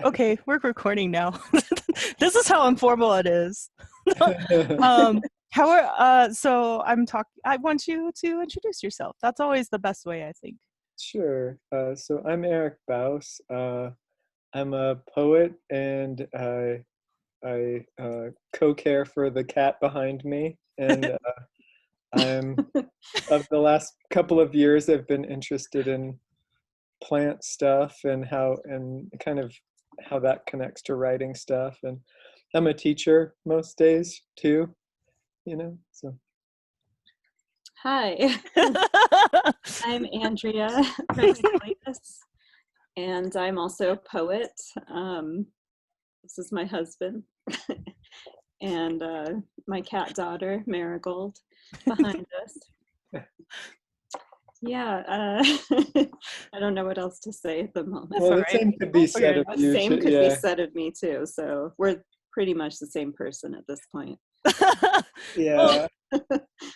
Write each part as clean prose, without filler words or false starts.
Okay, we're recording now. This is how informal it is. So I want you to introduce yourself. That's always the best way, I think. Sure. So I'm Eric Baus. I'm a poet and I co-care for the cat behind me. And I'm of the last couple of years, I've been interested in plant stuff and kind of how that connects to writing stuff. And I'm a teacher most days too, so. Hi, I'm Andrea Rexilius, and I'm also a poet. This is my husband and my cat daughter, Marigold, behind us. Yeah, I don't know what else to say at the moment. Well, the same could be said of you. The same could be said of me too, so we're pretty much the same person at this point. Yeah.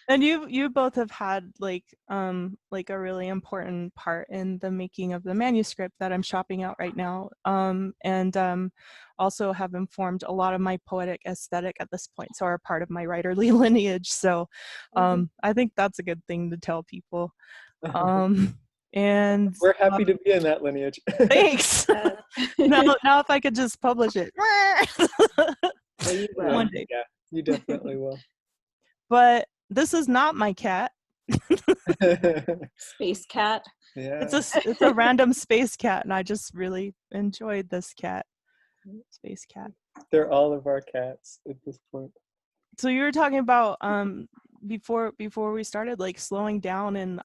And you both have had like a really important part in the making of the manuscript that I'm shopping out right now, and also have informed a lot of my poetic aesthetic at this point, so are part of my writerly lineage. So I think that's a good thing to tell people. And we're happy to be in that lineage. Thanks. Now if I could just publish it. One day. Yeah, you definitely will. But this is not my cat. Space cat. Yeah. It's a random space cat, and I just really enjoyed this cat. Space cat. They're all of our cats at this point. So you were talking about before we started, like slowing down and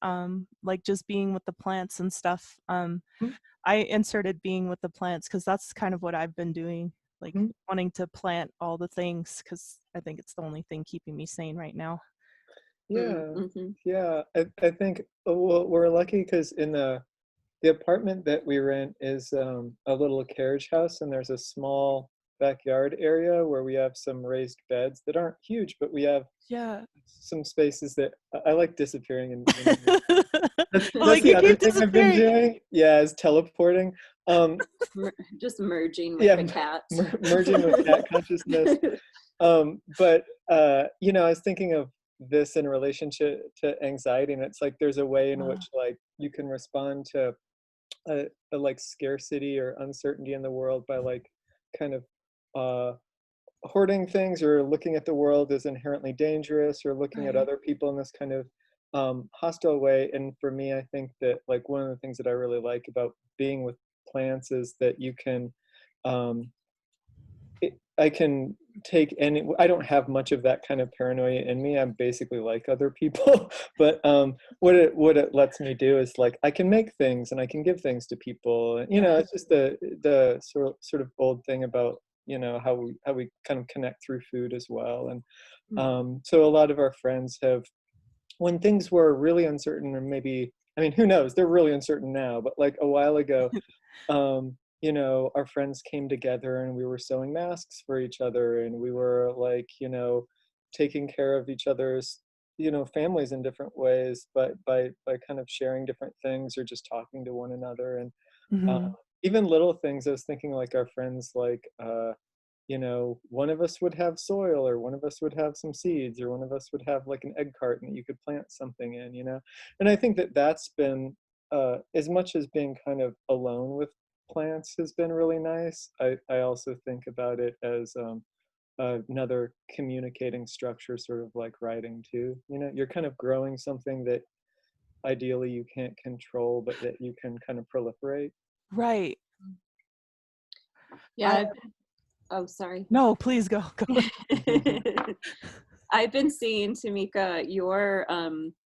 like just being with the plants and stuff. I inserted being with the plants because that's kind of what I've been doing, like wanting to plant all the things because I think it's the only thing keeping me sane right now. Yeah, yeah. I think we're lucky because in the apartment that we rent is a little carriage house, and there's a small backyard area where we have some raised beds that aren't huge, but we have some spaces that I like disappearing in. That's like the other thing I've been doing. Yeah, is teleporting. Just merging with the cats. Merging with cat consciousness. But I was thinking of this in relationship to anxiety, and it's like there's a way in which like you can respond to a like scarcity or uncertainty in the world by like kind of hoarding things or looking at the world as inherently dangerous or looking at other people in this kind of hostile way. And for me, I think that like one of the things that I really like about being with plants is that you can I can take any. I don't have much of that kind of paranoia in me. I'm basically like other people, but what it lets me do is like I can make things and I can give things to people. And, it's just the sort of old thing about how we kind of connect through food as well. And so a lot of our friends have, when things were really uncertain, or maybe, I mean, who knows? They're really uncertain now, but like a while ago. Our friends came together and we were sewing masks for each other, and we were like, taking care of each other's, families in different ways, but by kind of sharing different things or just talking to one another. And even little things, I was thinking like our friends, like, one of us would have soil, or one of us would have some seeds, or one of us would have like an egg carton that you could plant something in, And I think that that's been, as much as being kind of alone with plants has been really nice, I also think about it as another communicating structure, sort of like writing too. You're kind of growing something that ideally you can't control, but that you can kind of proliferate. Right. Yeah. Oh, sorry. No, please go. I've been seeing, Tamika, your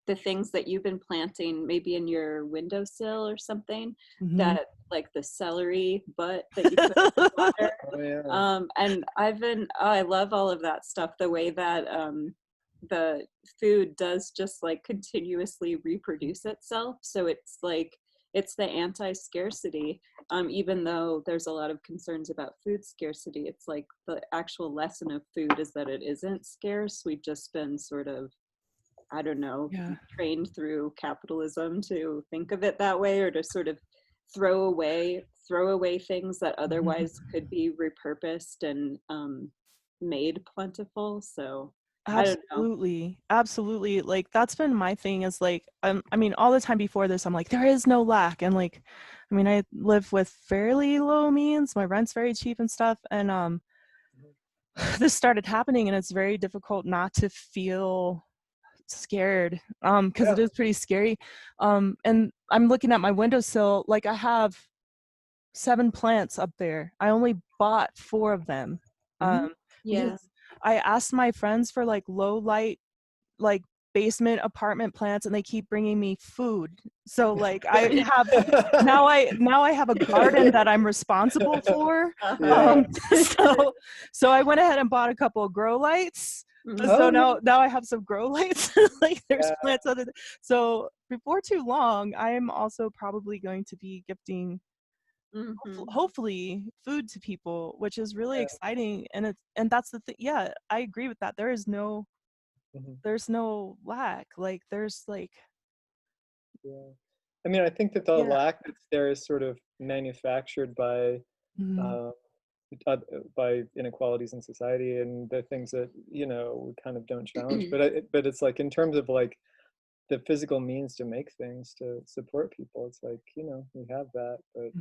the things that you've been planting maybe in your windowsill or something, that like the celery butt that you put in the water. Oh, yeah. And I love all of that stuff, the way that the food does just like continuously reproduce itself. So it's like, it's the anti-scarcity, even though there's a lot of concerns about food scarcity. It's like the actual lesson of food is that it isn't scarce. We've just been sort of, I don't know, trained through capitalism to think of it that way, or to sort of throw away throw away things that otherwise could be repurposed and made plentiful. So I don't know. Absolutely. Like that's been my thing is like, I mean, all the time before this, I'm like, there is no lack. And like, I mean, I live with fairly low means. My rent's very cheap and stuff. And this started happening, and it's very difficult not to feel scared because it is pretty scary. And I'm looking at my windowsill, like I have 7 plants up there. I only bought 4 of them. Yeah. Because I asked my friends for like low light, like basement apartment plants, and they keep bringing me food. So like I have now I have a garden that I'm responsible for. So I went ahead and bought a couple of grow lights. So now I have some grow lights. Like there's plants other than, so before too long, I am also probably going to be gifting hopefully food to people, which is really exciting. And that's the thing. Yeah, I agree with that. There's no lack. Like there's like I mean, I think that the lack that's there is sort of manufactured by inequalities in society and the things that, you know, we kind of don't challenge. But it's like in terms of like the physical means to make things to support people, it's like, you know, we have that. But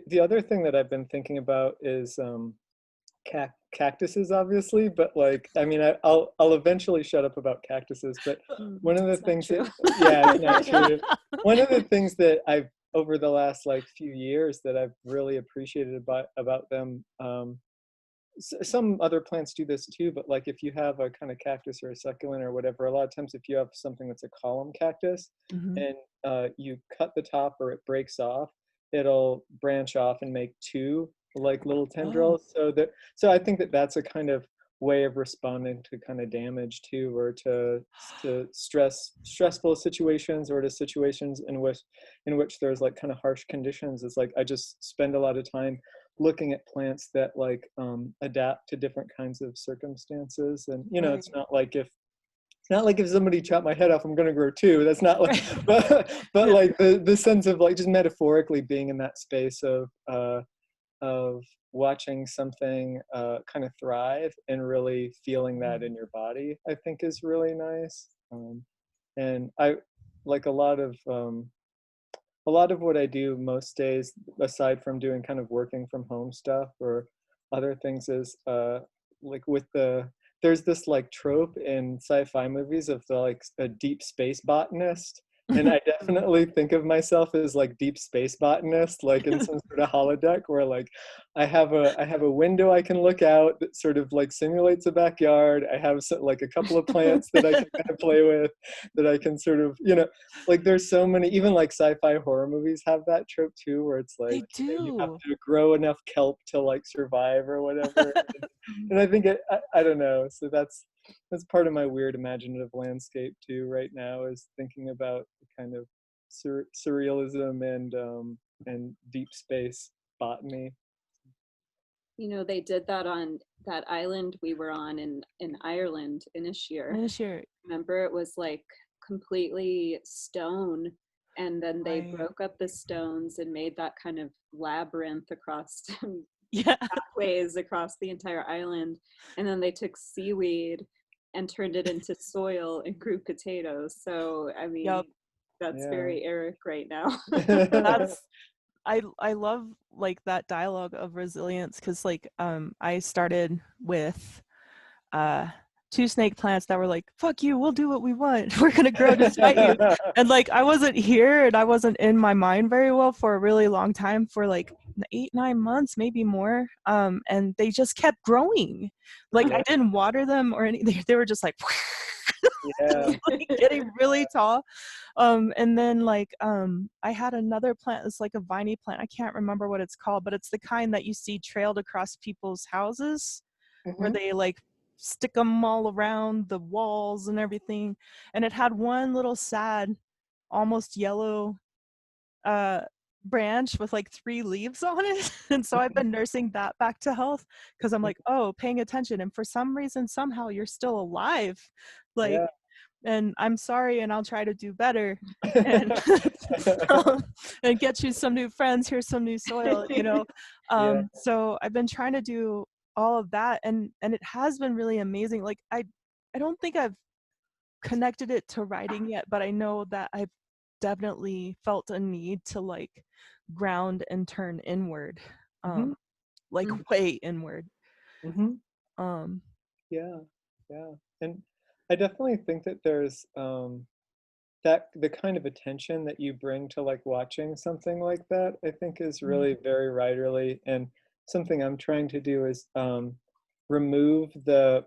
the other thing that I've been thinking about is cactuses, obviously, but like, I mean, I'll eventually shut up about cactuses, but one of the things that, it's not true. One of the things that I've, over the last like few years that I've really appreciated about them, some other plants do this too, but like if you have a kind of cactus or a succulent or whatever, a lot of times if you have something that's a column cactus and you cut the top or it breaks off, it'll branch off and make 2 like little tendrils. So I think that that's a kind of way of responding to kind of damage too, or to stressful situations, or to situations in which there's like kind of harsh conditions. It's like I just spend a lot of time looking at plants that like adapt to different kinds of circumstances. And you know, it's not like if somebody chopped my head off, I'm going to grow 2. That's not like, but like the sense of like just metaphorically being in that space of watching something kind of thrive and really feeling that in your body, I think is really nice. And I like a lot of what I do most days, aside from doing kind of working from home stuff or other things, is like there's this like trope in sci-fi movies of the like a deep space botanist. And I definitely think of myself as like deep space botanist, like in some sort of holodeck where like I have a window I can look out that sort of like simulates a backyard. I have like a couple of plants that I can kind of play with, that I can sort of, you know, like there's so many, even like sci-fi horror movies have that trope too, where it's like you have to grow enough kelp to like survive or whatever. And I think I don't know. So that's part of my weird imaginative landscape too right now, is thinking about the kind of surrealism and deep space botany. You know, they did that on that island we were on in Ireland, Inisheer. Remember, it was like completely stone, and then they broke up the stones and made that kind of labyrinth across pathways across the entire island, and then they took seaweed and turned it into soil and grew potatoes. So I mean, that's very Eric right now. That's I love like that dialogue of resilience, because like I started with 2 snake plants that were like, fuck you, we'll do what we want, we're gonna grow despite you. And like I wasn't here and I wasn't in my mind very well for a really long time, for like 8-9 months, maybe more, and they just kept growing. Like I didn't water them or anything, they were just like like getting really tall. And then like I had another plant, it's like a viney plant, I can't remember what it's called, but it's the kind that you see trailed across people's houses, where they like stick them all around the walls and everything. And it had one little sad, almost yellow branch with like 3 leaves on it. And so I've been nursing that back to health, because I'm like, oh, paying attention, and for some reason somehow you're still alive, like and I'm sorry, and I'll try to do better, and and get you some new friends. Here's some new soil, you know. Yeah. So I've been trying to do all of that, and it has been really amazing. Like I don't think I've connected it to writing yet, but I know that I've definitely felt a need to like ground and turn inward, Hmm. like Mhm. way inward. Hmm. Um, Yeah. Yeah. And I definitely think that there's that the kind of attention that you bring to like watching something like that, I think is mm, really very writerly. And something I'm trying to do is remove the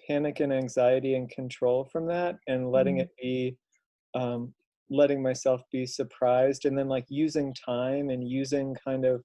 panic and anxiety and control from that and letting mm, it be, um, letting myself be surprised, and then like using time and using kind of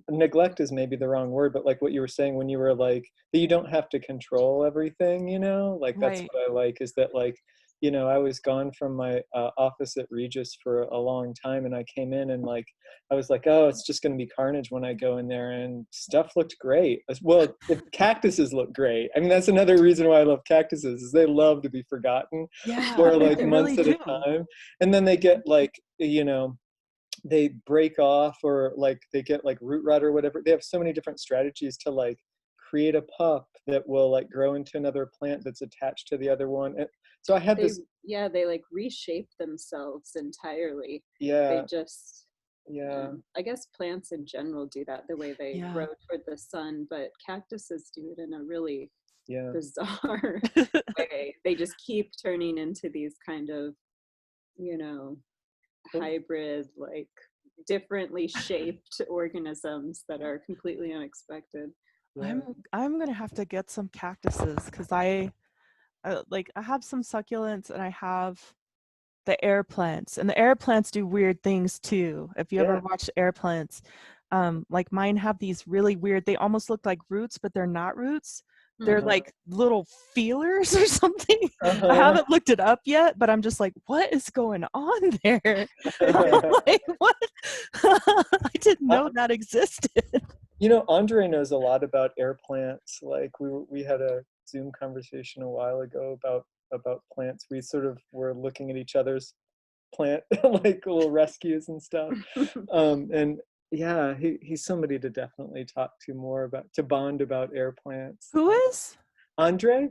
neglect is maybe the wrong word, but like what you were saying when you were like that you don't have to control everything, you know, like that's right. what I like, is that like, you know, I was gone from my office at Regis for a long time, and I came in and like I was like, oh, it's just going to be carnage when I go in there, and stuff looked great. Well, the cactuses look great. I mean, that's another reason why I love cactuses, is they love to be forgotten Yeah, for like they really months at a do. time, and then they get like, you know, they break off, or like they get like root rot or whatever. They have so many different strategies to like create a pup that will like grow into another plant that's attached to the other one. And so I had They this, yeah, they like reshape themselves entirely. They yeah, just yeah, I guess plants in general do that the way they Yeah. grow toward the sun, but cactuses do it in a really yeah. bizarre way. They just keep turning into these kind of, you know, Well, hybrid, like differently shaped organisms that are completely unexpected. yeah, I'm gonna have to get some cactuses because like I have some succulents and I have the air plants, and the air plants do weird things too. If you ever yeah. watch air plants, like mine have these really weird, they almost look like roots, but they're not roots. They're Hmm. Uh-huh. like little feelers or something. I Uh-huh. haven't looked it up yet, but I'm just like, what is going on there? Like, what? I didn't Uh, know that existed. you know, Andre knows a lot about air plants. Like we had a Zoom conversation a while ago about plants. We sort of were looking at each other's plant like little rescues and stuff. And yeah, he's somebody to definitely talk to more about, to bond about air plants. Who is Andre?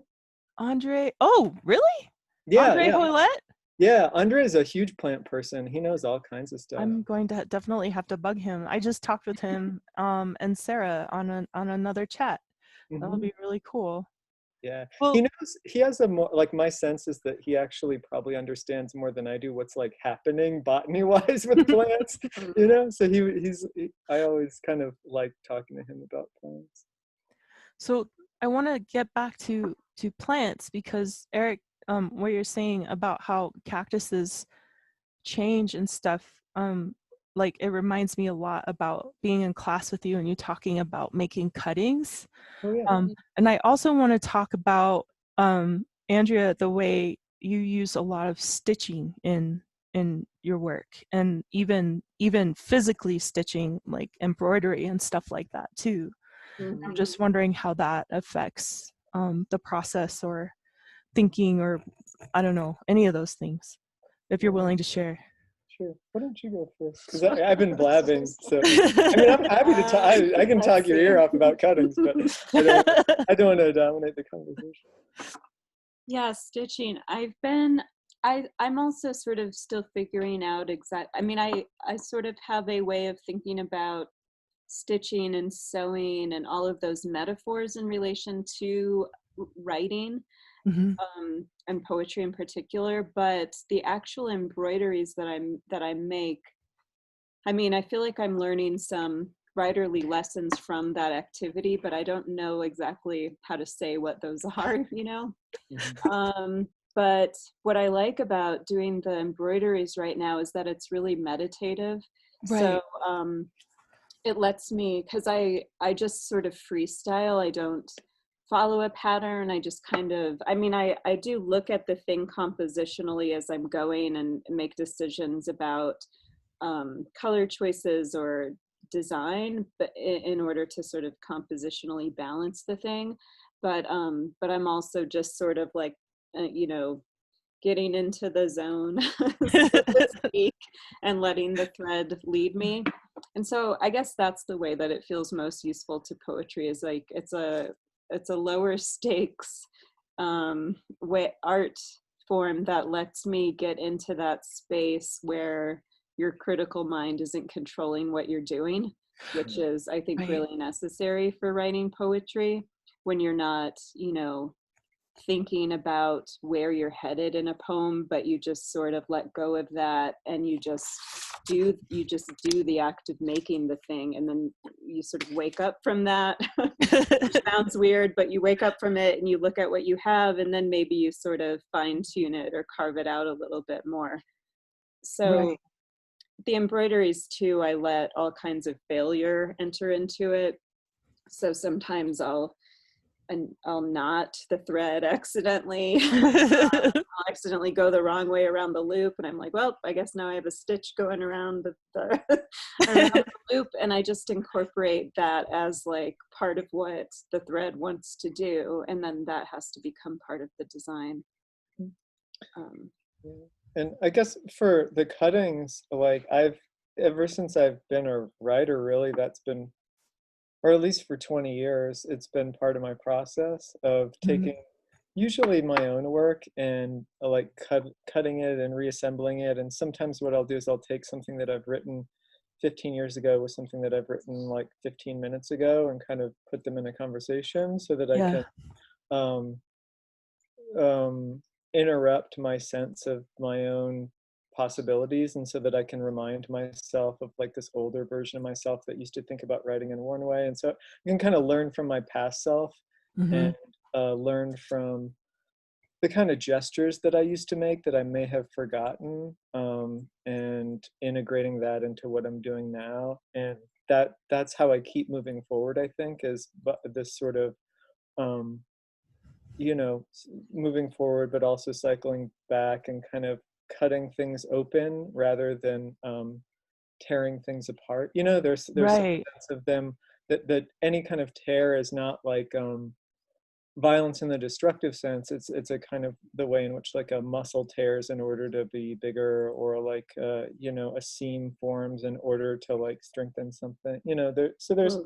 Andre? Oh, really? Yeah, Andre yeah, Hoylett? yeah. Andre is a huge plant person. He knows all kinds of stuff. I'm going to definitely have to bug him. I just talked with him and Sarah on another chat. That'll Hmm. be really cool. Yeah, he Well, knows. He has a more like, my sense is that he actually probably understands more than I do what's like happening botany wise with plants. You know, so I always kind of like talking to him about plants. so I want to get back to plants because Eric, what you're saying about how cactuses change and stuff, like it reminds me a lot about being in class with you and you talking about making cuttings. Oh yeah. And I also want to talk about, Andrea, the way you use a lot of stitching in your work, and even physically stitching, like embroidery and stuff like that too. I'm Mhm. just wondering how that affects the process or thinking, or I don't know, any of those things, if you're Yeah, willing to share. sure. Why don't you go first? Because I've been blabbing. So I mean, I'm happy to talk. I can Let's talk your ear see. off about cuttings, but I don't. I don't want to dominate the conversation. Yeah, stitching. I'm also sort of still figuring out I mean, I sort of have a way of thinking about stitching and sewing and all of those metaphors in relation to writing, Mhm. and poetry in particular, but the actual embroideries that I make, I mean, I feel like I'm learning some writerly lessons from that activity, but I don't know exactly how to say what those are, you know? Mhm. But what I like about doing the embroideries right now is that it's really meditative. So Right. it lets me, because I just sort of freestyle. I don't follow a pattern. I just kind of, I mean, I do look at the thing compositionally as I'm going and make decisions about color choices or design, but in order to sort of compositionally balance the thing. But I'm also just sort of like, you know, getting into the zone, so to speak, and letting the thread lead me. And so I guess that's the way that it feels most useful to poetry, is like it's a lower stakes way art form that lets me get into that space where your critical mind isn't controlling what you're doing, which is, I think, Right. really necessary for writing poetry, when you're not, you know, thinking about where you're headed in a poem, but you just sort of let go of that, and you just do the act of making the thing, and then you sort of wake up from that. Which sounds weird, but you wake up from it and you look at what you have, and then maybe you sort of fine tune it or carve it out a little bit more. So Right. the embroideries too, I let all kinds of failure enter into it. So sometimes I'll knot the thread accidentally. I'll accidentally go the wrong way around the loop, and I'm like, well, I guess now I have a stitch going around the around the loop, and I just incorporate that as like part of what the thread wants to do, and then that has to become part of the design. And I guess for the cuttings, like ever since I've been a writer, really, that's been, or at least for 20 years, it's been part of my process of taking usually my own work and like cutting it and reassembling it. And sometimes what I'll do is I'll take something that I've written 15 years ago with something that I've written like 15 minutes ago and kind of put them in a conversation so that I Yeah. can um, interrupt my sense of my own possibilities, and so that I can remind myself of like this older version of myself that used to think about writing in one way. And so I can kind of learn from my past self and learn from the kind of gestures that I used to make that I may have forgotten, and integrating that into what I'm doing now. And that's how I keep moving forward, I think, is this sort of you know, moving forward, but also cycling back and kind of cutting things open rather than tearing things apart. You know, there's some Right. sense of them that any kind of tear is not like violence in the destructive sense. It's a kind of the way in which like a muscle tears in order to be bigger, or like you know, a seam forms in order to like strengthen something. You know, there's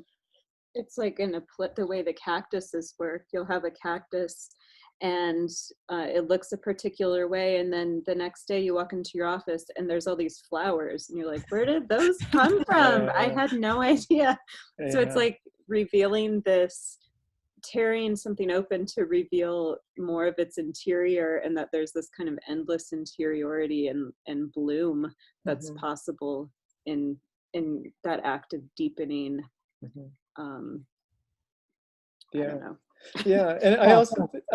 It's like in the way the cactuses work. You'll have a cactus and it looks a particular way, and then the next day you walk into your office and there's all these flowers, and you're like, where did those come from? I had no idea. So it's yeah. like revealing this, tearing something open to reveal more of its interior, and that there's this kind of endless interiority and bloom that's possible in that act of deepening. I don't know. Yeah, and I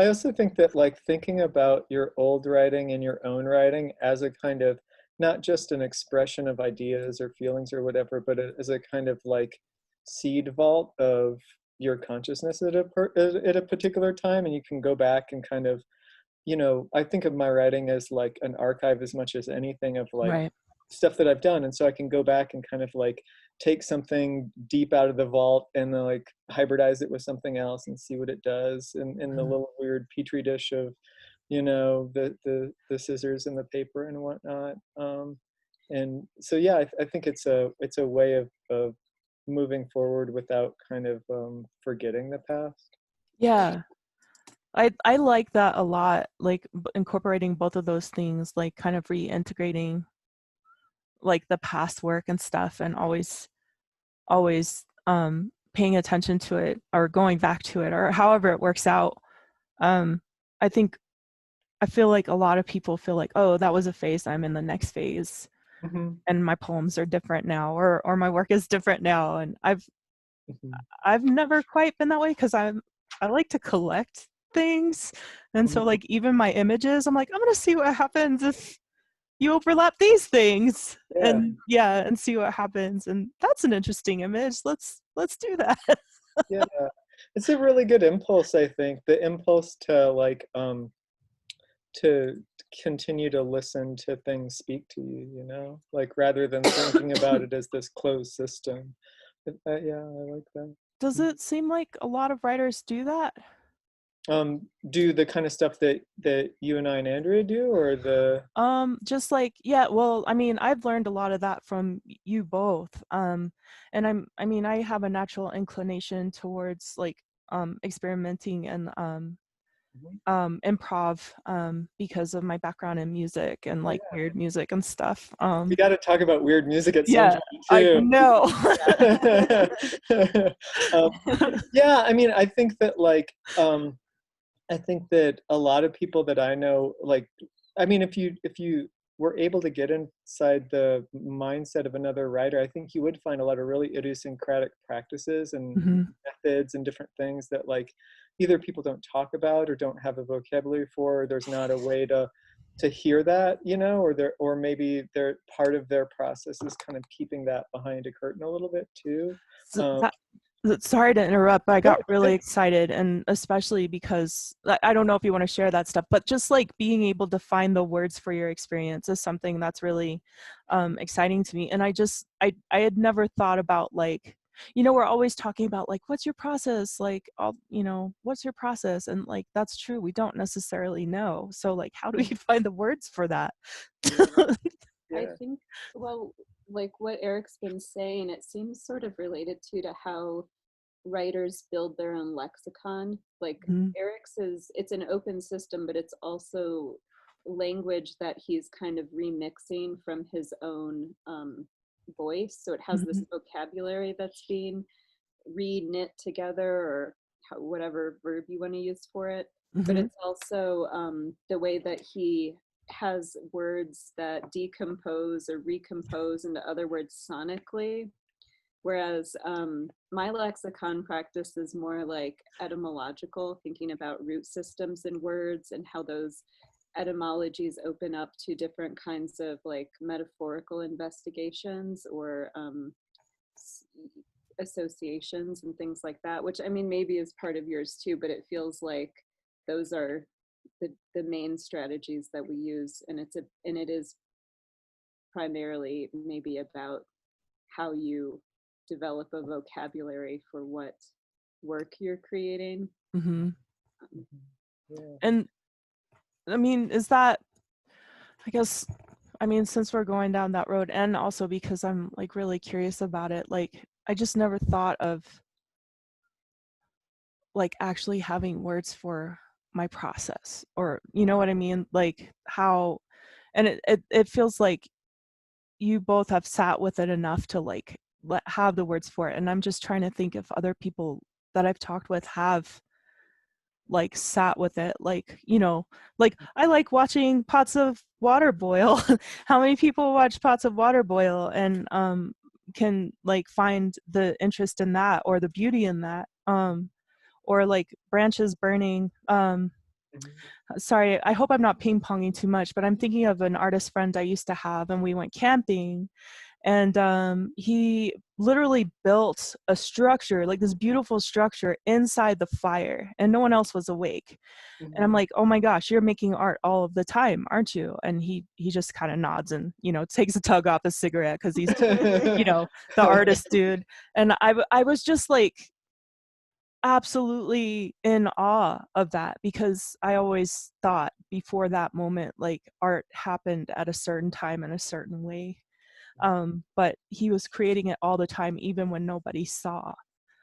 also think that like thinking about your old writing and your own writing as a kind of, not just an expression of ideas or feelings or whatever, but as a kind of like seed vault of your consciousness at a particular time, and you can go back and kind of, you know, I think of my writing as like an archive as much as anything of like Right. stuff that I've done. And so I can go back and kind of like take something deep out of the vault and then like hybridize it with something else and see what it does in the little weird petri dish of, you know, the scissors and the paper and whatnot. And so yeah, I think it's a way of moving forward without kind of forgetting the past. Yeah. I like that a lot, like incorporating both of those things, like kind of reintegrating like the past work and stuff, and always paying attention to it or going back to it or however it works out. I think I feel like a lot of people feel like, oh, that was a phase, I'm in the next phase, and my poems are different now, or my work is different now. And I've never quite been that way, because I like to collect things, and so like even my images, I'm like, I'm gonna see what happens if you overlap these things, and and see what happens. And that's an interesting image. Let's do that. Yeah, it's a really good impulse, I think, the impulse to like to continue to listen to things speak to you, you know, like rather than thinking about it as this closed system. Yeah, I like that. Does it seem like a lot of writers do that? Do the kind of stuff that you and I and Andrea do, or the Just like, yeah, well, I mean, I've learned a lot of that from you both. And I mean, I have a natural inclination towards like experimenting and Mhm. improv because of my background in music and like Yeah. weird music and stuff. We got to talk about weird music at some Yeah, point I too. know. um, yeah, I mean, I think that like I think that a lot of people that I know, like, I mean, if you were able to get inside the mindset of another writer, I think you would find a lot of really idiosyncratic practices and Mhm. methods and different things that like either people don't talk about or don't have a vocabulary for, or there's not a way to hear that, you know, or maybe they're part of their process is kind of keeping that behind a curtain a little bit too. So Um, sorry to interrupt, but I no, got really excited, and especially because I don't know if you want to share that stuff, but just like being able to find the words for your experience is something that's really exciting to me. And I had never thought about like, you know, we're always talking about like, what's your process? Like, all, you know, what's your process? And like, that's true. We don't necessarily know. So like, how do we find the words for that? yeah, I yeah. think, well, like what Eric's been saying, it seems sort of related to how writers build their own lexicon. Like Mhm. Eric's it's an open system, but it's also language that he's kind of remixing from his own voice. So it has this Mhm. vocabulary that's being re-knit together, or whatever verb you want to use for it. But Mhm. it's also the way that he has words that decompose or recompose into other words sonically. Whereas my lexicon practice is more like etymological, thinking about root systems in words and how those etymologies open up to different kinds of like metaphorical investigations or associations and things like that, which I mean maybe is part of yours too, but it feels like those are the main strategies that we use, and it is primarily maybe about how you develop a vocabulary for what work you're creating. Mhm. Um, Mhm. Yeah. And I mean, is that, I guess, I mean, since we're going down that road, and also because I'm like really curious about it, like I just never thought of like actually having words for my process, or you know what I mean? Like how, and it feels like you both have sat with it enough to like have the words for it. And I'm just trying to think if other people that I've talked with have like sat with it, like, you know, like I like watching pots of water boil. How many people watch pots of water boil and can like find the interest in that or the beauty in that, or like branches burning. Mhm. Sorry, I hope I'm not ping ponging too much, but I'm thinking of an artist friend I used to have, and we went camping, and he literally built a structure, like this beautiful structure inside the fire, and no one else was awake. And I'm Mhm. like, oh my gosh, you're making art all of the time, aren't you? And he just kind of nods and, you know, takes a tug off his cigarette because he's, you know, the artist dude. And I was just like absolutely in awe of that, because I always thought before that moment like art happened at a certain time in a certain way. But he was creating it all the time, even when nobody saw.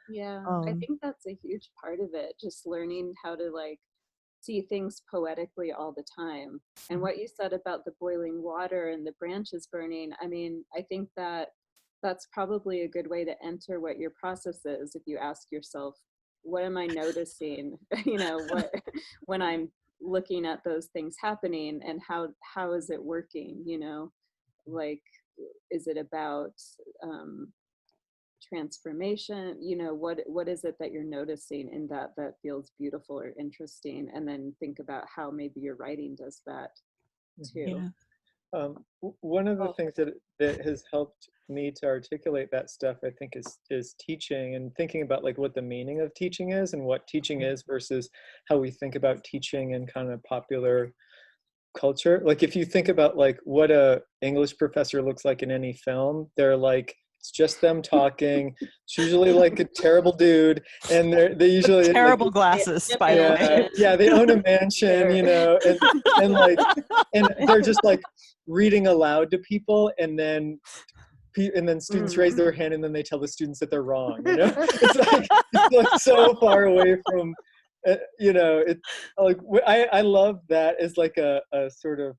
yeah, I um think that's a huge part of it, just learning how to like see things poetically all the time. And what you said about the boiling water and the branches burning, I mean, I think that that's probably a good way to enter what your process is. If you ask yourself, what am I noticing, you know, what when I'm looking at those things happening, and how is it working, you know, like is it about transformation, you know, what is it that you're noticing in that that feels beautiful or interesting, and then think about how maybe your writing does that Mhm. too. yeah. One of the Oh, things that has helped me to articulate that stuff, I think, is teaching and thinking about like what the meaning of teaching is and what teaching is versus how we think about teaching in kind of popular culture. Like if you think about like what a English professor looks like in any film, they're like It's just them talking. It's usually like a terrible dude, and they usually like, terrible glasses, by the way. yeah, they own a mansion, you know, and like, and they're just like reading aloud to people, and then students raise their hand, and then they tell the students that they're wrong. You know, it's like so far away from, you know, it's like I love that as like a sort of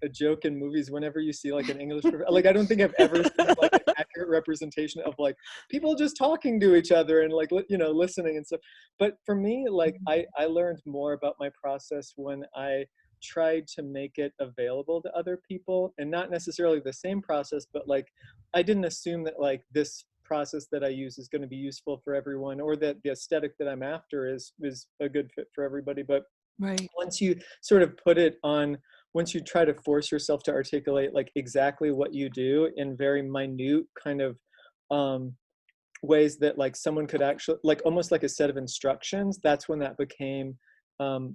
a joke in movies. Whenever you see like an English, like I don't think I've ever seen like an accurate representation of like people just talking to each other and like you know, listening and stuff. But for me, like I learned more about my process when I tried to make it available to other people, and not necessarily the same process, but like I didn't assume that like this process that I use is going to be useful for everyone, or that the aesthetic that I'm after is a good fit for everybody. But Right. once you sort of put it on, once you try to force yourself to articulate like exactly what you do in very minute kind of ways that like someone could actually, like almost like a set of instructions, that's when that became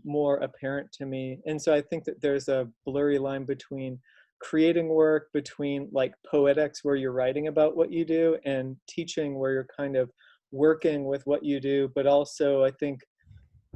more apparent to me. And so I think that there's a blurry line between creating work, between like poetics where you're writing about what you do, and teaching where you're kind of working with what you do. But also I think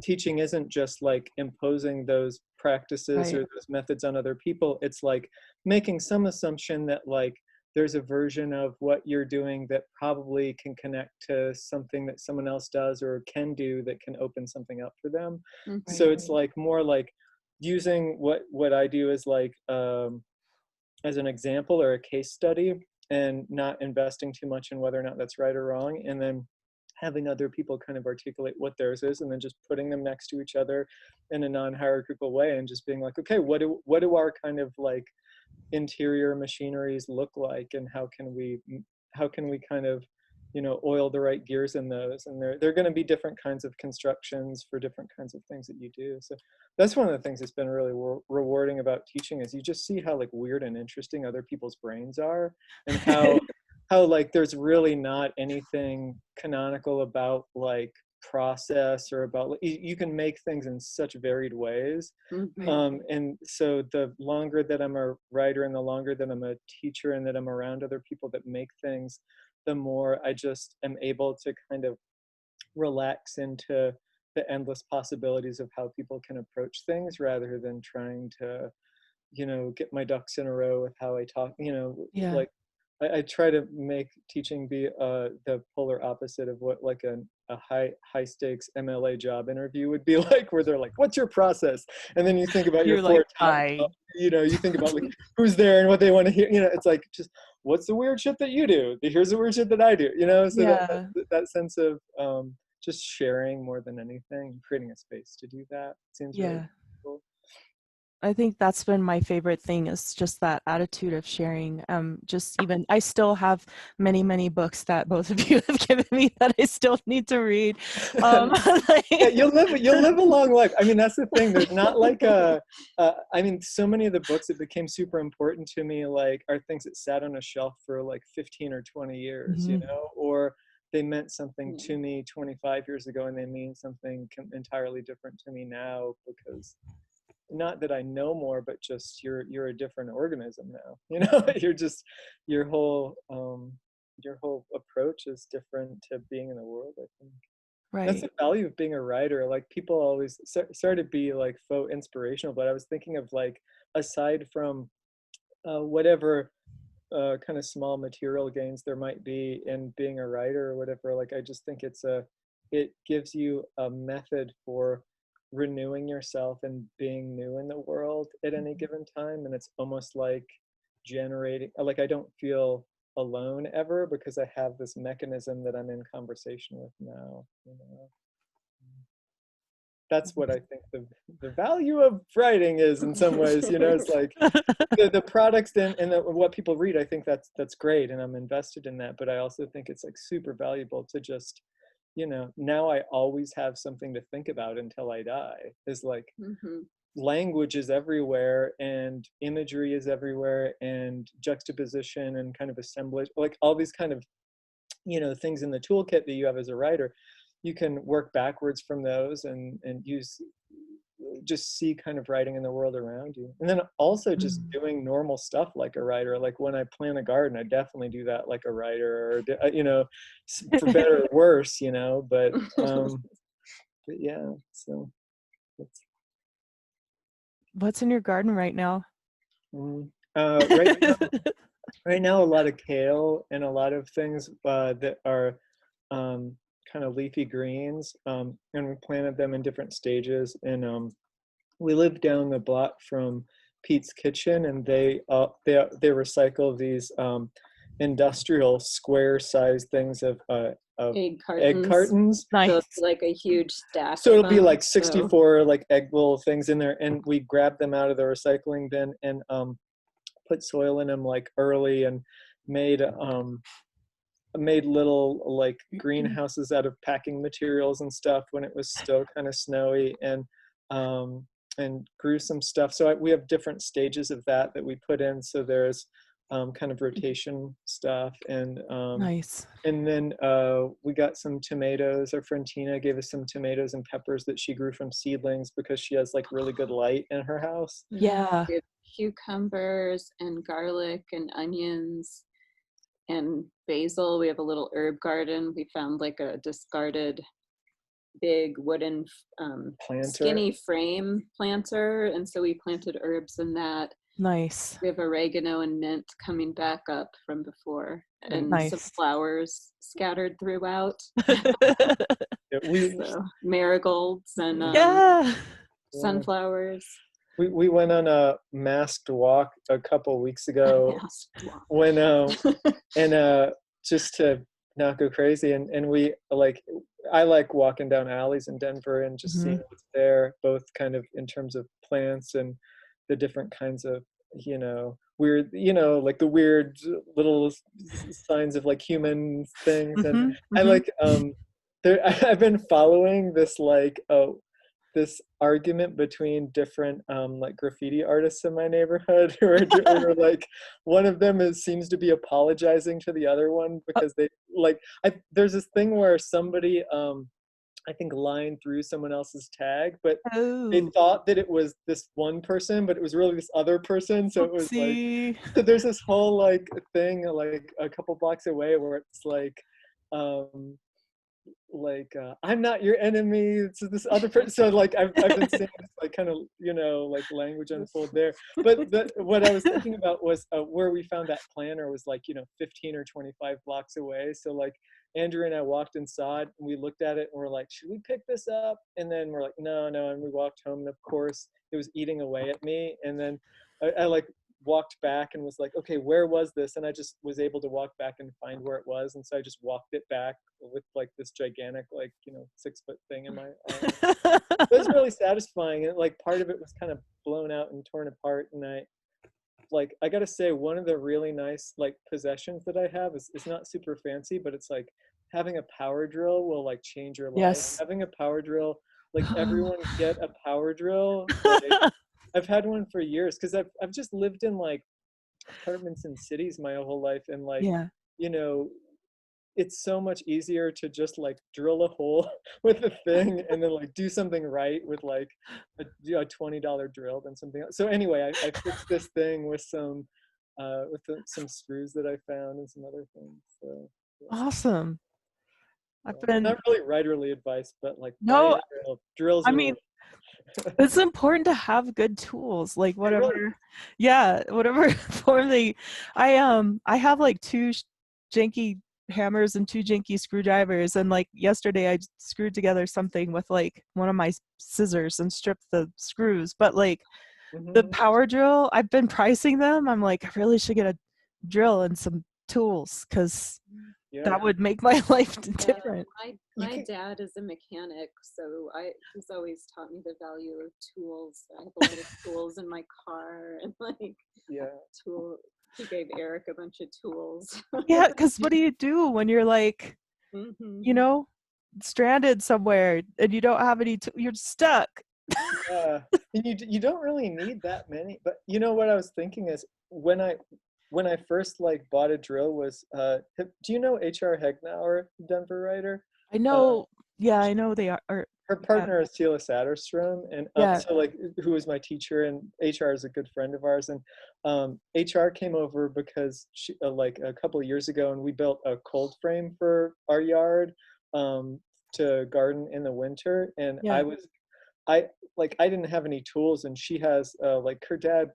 teaching isn't just like imposing those practices or those methods on other people. It's like making some assumption that like there's a version of what you're doing that probably can connect to something that someone else does or can do that can open something up for them. So it's like more like using what I do as like as an example or a case study, and not investing too much in whether or not that's right or wrong, and then having other people kind of articulate what theirs is, and then just putting them next to each other in a non-hierarchical way, and just being like, okay, what do our kind of like interior machineries look like, and how can we kind of, you know, oil the right gears in those. And they're going to be different kinds of constructions for different kinds of things that you do. So that's one of the things that's been really rewarding about teaching, is you just see how like weird and interesting other people's brains are, and how like there's really not anything canonical about like process, or about you can make things in such varied ways. And so the longer that I'm a writer, and the longer that I'm a teacher, and that I'm around other people that make things, the more I just am able to kind of relax into the endless possibilities of how people can approach things, rather than trying to, you know, get my ducks in a row with how I talk, you know. Like I try to make teaching be the polar opposite of what like a high stakes MLA job interview would be like, where they're like, what's your process? And then you think about your four top, you know, you think about like who's there and what they want to hear, you know. It's like, just what's the weird shit that you do? Here's the weird shit that I do, you know. So that sense of just sharing more than anything, creating a space to do that seems really cool. I think that's been my favorite thing, is just that attitude of sharing. Just even, I still have many, many books that both of you have given me that I still need to read. Yeah, you'll live a long life. I mean, that's the thing. There's not like I mean, so many of the books that became super important to me, like, are things that sat on a shelf for like 15 or 20 years, you know, or they meant something to me 25 years ago, and they mean something entirely different to me now, because not that I know more, but just you're a different organism now, you know. You're just, your whole approach is different to being in the world, I think. That's the value of being a writer. Like, people always sorry to be like faux inspirational, but I was thinking of like, aside from whatever kind of small material gains there might be in being a writer or whatever, like I just think it gives you a method for renewing yourself and being new in the world at any given time. And it's almost like generating, like, I don't feel alone ever, because I have this mechanism that I'm in conversation with now, you know. That's what I think the value of writing is, in some ways, you know. It's like the products and what people read, I think that's great, and I'm invested in that. But I also think it's like super valuable to just, you know, now I always have something to think about until I die. Is like, language is everywhere, and imagery is everywhere, and juxtaposition and kind of assemblage, like all these kind of, you know, things in the toolkit that you have as a writer. You can work backwards from those and use just see kind of writing in the world around you. And then also just doing normal stuff like a writer. Like when I plant a garden, I definitely do that like a writer, or you know, for better or worse, you know. But yeah, so that's What's in your garden right now? right now, right now, a lot of kale and a lot of things that are kind of leafy greens, and we planted them in different stages. And we live down the block from Pete's Kitchen, and they recycle these industrial square-sized things of egg cartons. So Nice. it's like a huge stack. So of it'll be them, like 64 like egg little things in there, and we grab them out of the recycling bin and put soil in them like early, and made little like greenhouses out of packing materials and stuff when it was still kind of snowy, and grew some stuff. So we have different stages of that we put in. So there's kind of rotation stuff, and Nice. and then we got some tomatoes. Our friend Tina gave us some tomatoes and peppers that she grew from seedlings because she has like really good light in her house. Yeah. We have cucumbers and garlic and onions and basil. We have a little herb garden. We found like a discarded big wooden Planter. skinny frame planter, and so we planted herbs in that. Nice. We have oregano and mint coming back up from before, and Nice. some flowers scattered throughout. Yeah, So, marigolds and Yeah. sunflowers. We went on a masked walk a couple weeks ago when and just to not go crazy, and we like, I like walking down alleys in Denver and just seeing what's there, both kind of in terms of plants and the different kinds of, you know, weird, you know, like the weird little signs of like human things. And I like I've been following this like this argument between different like graffiti artists in my neighborhood who are like, one of them seems to be apologizing to the other one because they like, there's this thing where somebody I think lined through someone else's tag, but they thought that it was this one person, but it was really this other person. So it was like, so there's this whole like thing like a couple blocks away where it's like I'm not your enemy, it's this other person. So like I've been seeing this like kind of, you know, like language unfold there. But what I was thinking about was where we found that planter was like, you know, 15 or 25 blocks away. So like Andrew and I walked inside and we looked at it and we're like, should we pick this up? And then we're like, no. And we walked home, and of course it was eating away at me. And then I like walked back and was like, okay, where was this? And I just was able to walk back and find where it was. And so I just walked it back with like this gigantic, like, you know, 6-foot thing in my arm. It was really satisfying. And like part of it was kind of blown out and torn apart. And I gotta say, one of the really nice like possessions that I have is not super fancy, but it's like having a power drill will like change your life. Yes. Having a power drill, like everyone get a power drill. Like, I've had one for years because I've just lived in like apartments in cities my whole life, and like, you know, it's so much easier to just like drill a hole with a thing and then like do something right with like a $20 drill than something else. So anyway, I fixed this thing with some screws that I found and some other things. So yeah. Awesome. I've been not really writerly advice, but like no drills. I mean, it's important to have good tools, like whatever whatever form they I have like 2 janky hammers and 2 janky screwdrivers, and like yesterday I screwed together something with like one of my scissors and stripped the screws. But like the power drill, I've been pricing them. I'm like, I really should get a drill and some tools, because that would make my life different. My dad is a mechanic, so he's always taught me the value of tools. I have a lot of tools in my car, and like he gave Eric a bunch of tools. Yeah, because what do you do when you're like, you know, stranded somewhere and you don't have any you're stuck. Yeah, and you don't really need that many. But you know what I was thinking is when I first like bought a drill was do you know H.R. Hegnauer, Denver writer? I know Yeah, I know they are. Her partner is Sheila Satterstrom, and Yeah. so like who was my teacher, and HR is a good friend of ours, and HR came over because she, like a couple of years ago, and we built a cold frame for our yard to garden in the winter, and Yeah. I I didn't have any tools, and she has like her dad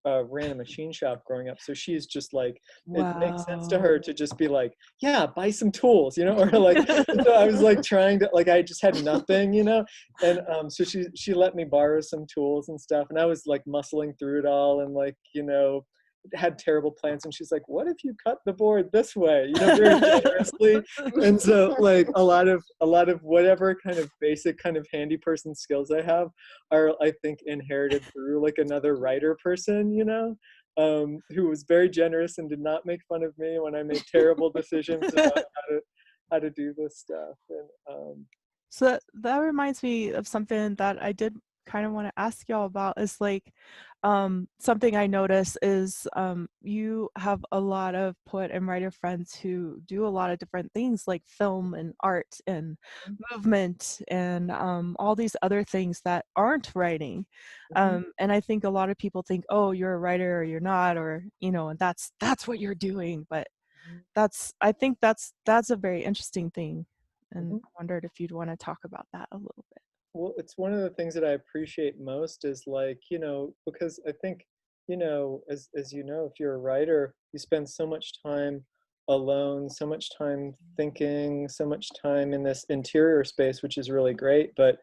ran a machine shop growing up, so she's just like it makes sense to Wow. her to just be like, yeah, buy some tools, you know, or like so I was like trying to like I just had nothing, you know, and so she let me borrow some tools and stuff, and I was like muscling through it all, and like you know had terrible plans, and she's like, what if you cut the board this way, you know, very generously. And so like a lot of whatever kind of basic kind of handy person skills I have are I think inherited through like another writer person, you know, who was very generous and did not make fun of me when I made terrible decisions about how to do this stuff. And So that reminds me of something that I did kind of want to ask y'all about is like something I notice is you have a lot of poet and writer friends who do a lot of different things like film and art and movement and all these other things that aren't writing. And I think a lot of people think, oh, you're a writer or you're not, or you know, and that's what you're doing. But I think that's a very interesting thing, and I wondered if you'd want to talk about that a little bit. Well, it's one of the things that I appreciate most is like, you know, because I think, you know, as you know, if you're a writer, you spend so much time alone, so much time thinking, so much time in this interior space, which is really great. But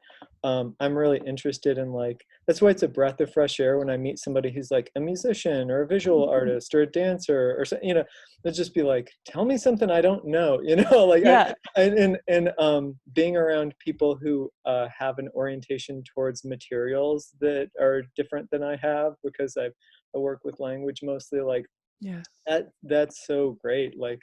I'm really interested in like, that's why it's a breath of fresh air when I meet somebody who's like a musician or a visual artist or a dancer or you know, they'll just be like, tell me something I don't know, you know, like Yeah. being around people who have an orientation towards materials that are different than I have, because I work with language mostly, like Yeah. that's so great. Like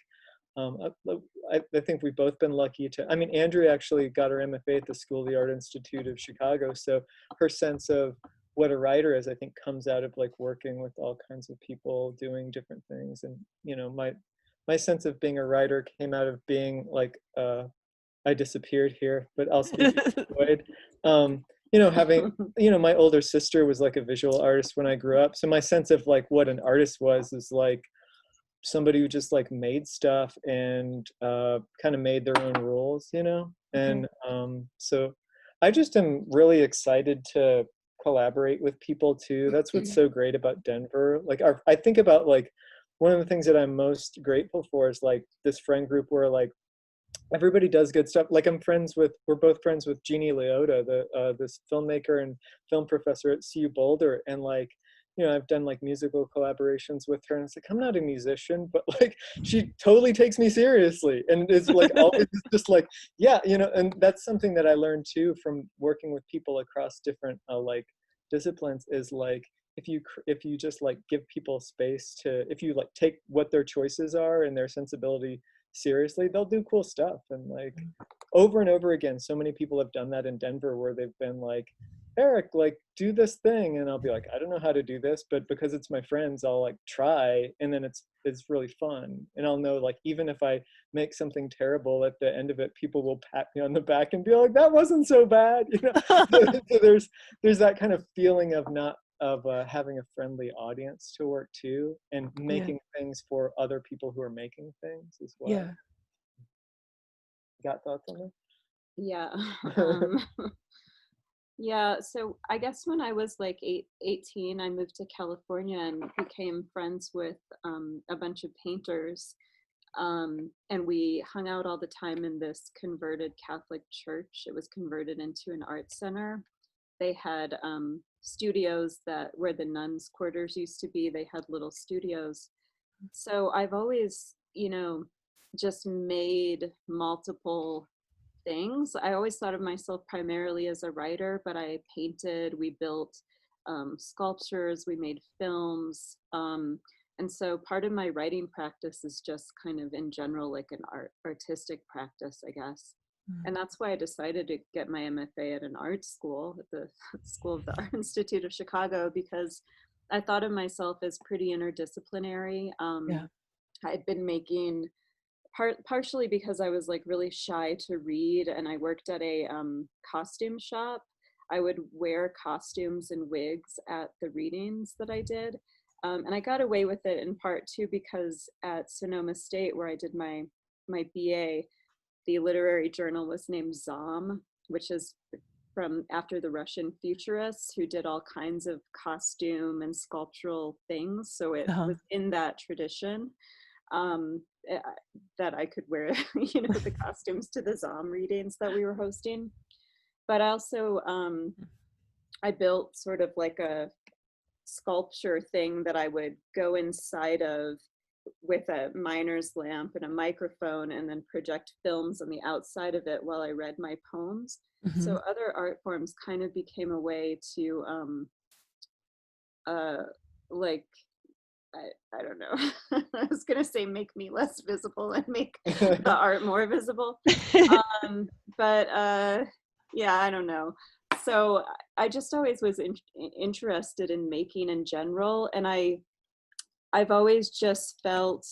I think we've both been lucky to, I mean, Andrea actually got her MFA at the School of the Art Institute of Chicago, so her sense of what a writer is, I think, comes out of like working with all kinds of people doing different things. And you know, my sense of being a writer came out of being like I disappeared here, but I'll speak to Boyd. You know, having, you know, my older sister was like a visual artist when I grew up. So my sense of like what an artist was is like somebody who just like made stuff and kind of made their own rules, you know? And so I just am really excited to collaborate with people too. That's what's so great about Denver. Like I think about like, one of the things that I'm most grateful for is like this friend group where like everybody does good stuff. Like we're both friends with Jeannie Leota, this filmmaker and film professor at CU Boulder, and like, you know, I've done like musical collaborations with her, and it's like I'm not a musician, but like she totally takes me seriously, and it's like always just like, yeah, you know. And that's something that I learned too from working with people across different like disciplines, is like if you just like give people space to, if you like take what their choices are and their sensibility seriously, they'll do cool stuff. And like over and over again, so many people have done that in Denver, where they've been like, Eric, like do this thing, and I'll be like, I don't know how to do this, but because it's my friends, I'll like try, and then it's really fun. And I'll know like even if I make something terrible, at the end of it, people will pat me on the back and be like, that wasn't so bad, you know. So there's that kind of feeling of not of having a friendly audience to work to, and making things for other people who are making things as well. Yeah. Got thoughts on that? Yeah. Yeah, so I guess when I was like 18, I moved to California and became friends with a bunch of painters. And we hung out all the time in this converted Catholic church. It was converted into an art center. They had studios where the nuns' quarters used to be. They had little studios. So I've always, you know, just made multiple things. I always thought of myself primarily as a writer, but I painted, we built sculptures, we made films. And so part of my writing practice is just kind of in general like an artistic practice, I guess. And that's why I decided to get my MFA at an art school, at the School of the Art Institute of Chicago, because I thought of myself as pretty interdisciplinary. I'd been making partially because I was like really shy to read, and I worked at a costume shop. I would wear costumes and wigs at the readings that I did. And I got away with it in part too because at Sonoma State, where I did my BA, the literary journal was named ZOM, which is from after the Russian futurists who did all kinds of costume and sculptural things. So it Uh-huh. was in that tradition um, eh, that I could wear, you know, the costumes to the ZOM readings that we were hosting. But also, I built sort of like a sculpture thing that I would go inside of with a miner's lamp and a microphone and then project films on the outside of it while I read my poems. Mm-hmm. So other art forms kind of became a way to like I don't know. I was gonna say make me less visible and make the art more visible. But yeah, I don't know. So I just always was interested in making in general, and I've always just felt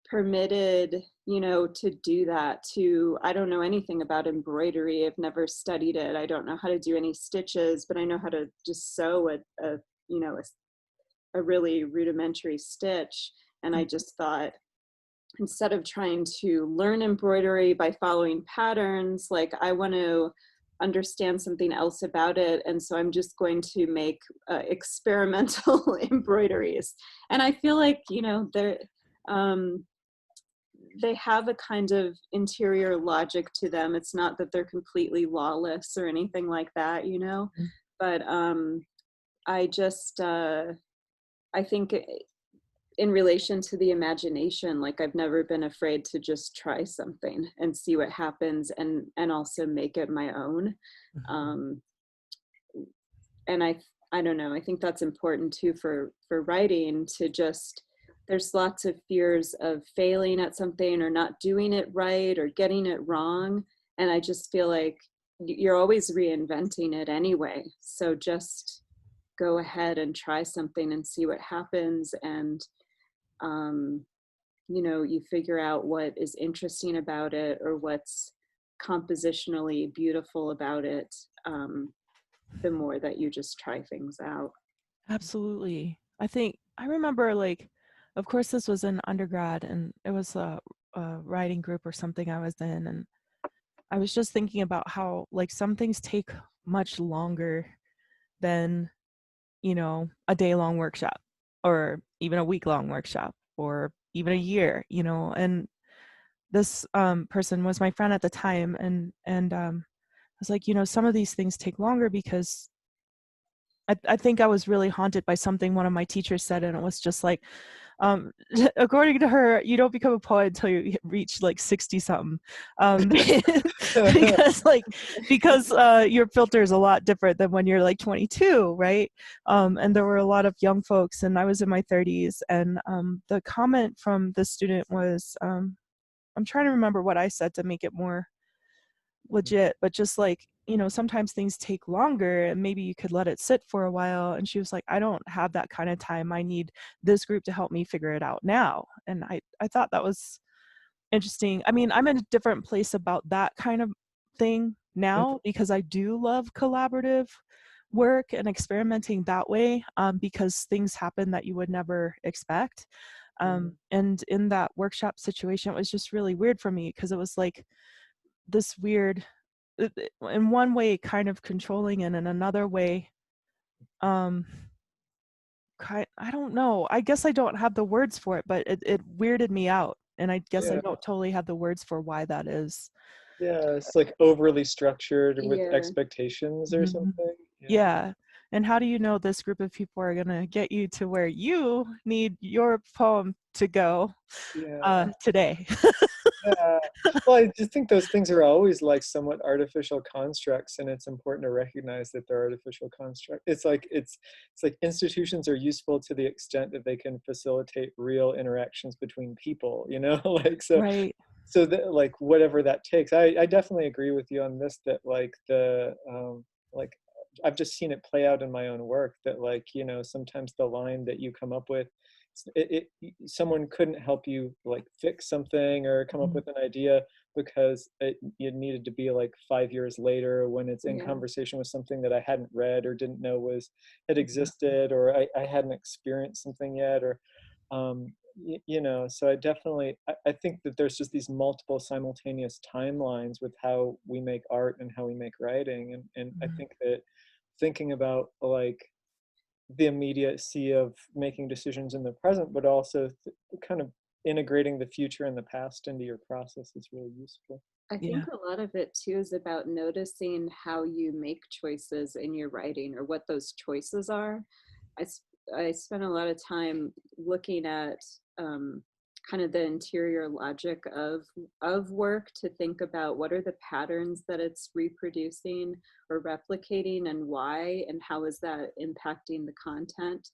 permitted, you know, to do that. To I don't know anything about embroidery. I've never studied it. I don't know how to do any stitches, but I know how to just sew a you know a really rudimentary stitch. And I just thought, instead of trying to learn embroidery by following patterns, like I want to understand something else about it. And so I'm just going to make experimental embroideries. And I feel like, you know, they have a kind of interior logic to them. It's not that they're completely lawless or anything like that, you know, but I just, I think in relation to the imagination, like I've never been afraid to just try something and see what happens and also make it my own. And I don't know, I think that's important too for writing, to just, there's lots of fears of failing at something or not doing it right or getting it wrong. And I just feel like you're always reinventing it anyway. So just go ahead and try something and see what happens. And you know, you figure out what is interesting about it or what's compositionally beautiful about it, the more that you just try things out. Absolutely. I think I remember, like, of course this was in undergrad and it was a writing group or something I was in, and I was just thinking about how like some things take much longer than, you know, a day-long workshop or even a week-long workshop or even a year, you know. And this person was my friend at the time, and I was like, you know, some of these things take longer because I think I was really haunted by something one of my teachers said, and it was just like, according to her, you don't become a poet until you reach like 60 something, because your filter is a lot different than when you're like 22, right? And there were a lot of young folks, and I was in my 30s, and the comment from the student was, I'm trying to remember what I said to make it more legit, but just like, you know, sometimes things take longer and maybe you could let it sit for a while. And she was like, I don't have that kind of time. I need this group to help me figure it out now. And I thought that was interesting. I mean, I'm in a different place about that kind of thing now because I do love collaborative work and experimenting that way, because things happen that you would never expect. And in that workshop situation, it was just really weird for me because it was like this weird, in one way kind of controlling, and in another way I don't know, I guess I don't have the words for it, but it weirded me out, and I guess I Yeah. don't totally have the words for why that is. Yeah, it's like overly structured with Yeah. expectations or Mhm. something. Yeah. And how do you know this group of people are going to get you to where you need your poem to go Yeah. today? Yeah. Well, I just think those things are always like somewhat artificial constructs, and it's important to recognize that they're artificial constructs. It's like institutions are useful to the extent that they can facilitate real interactions between people, you know? Like Right. so that, like, whatever that takes. I definitely agree with you on this, that like like I've just seen it play out in my own work, that like, you know, sometimes the line that you come up with someone couldn't help you like fix something or come up Mhm. with an idea because it needed to be like 5 years later when it's in Yeah. conversation with something that I hadn't read or didn't know had Yeah. existed, or I hadn't experienced something yet, or so I think that there's just these multiple simultaneous timelines with how we make art and how we make writing, and I Mhm. think that thinking about like the immediacy of making decisions in the present, but also kind of integrating the future and the past into your process is really useful. I think Yeah. a lot of it too is about noticing how you make choices in your writing or what those choices are. I, s- I spent a lot of time looking at um, kind of the interior logic of work to think about what are the patterns that it's reproducing or replicating and why, and how is that impacting the content.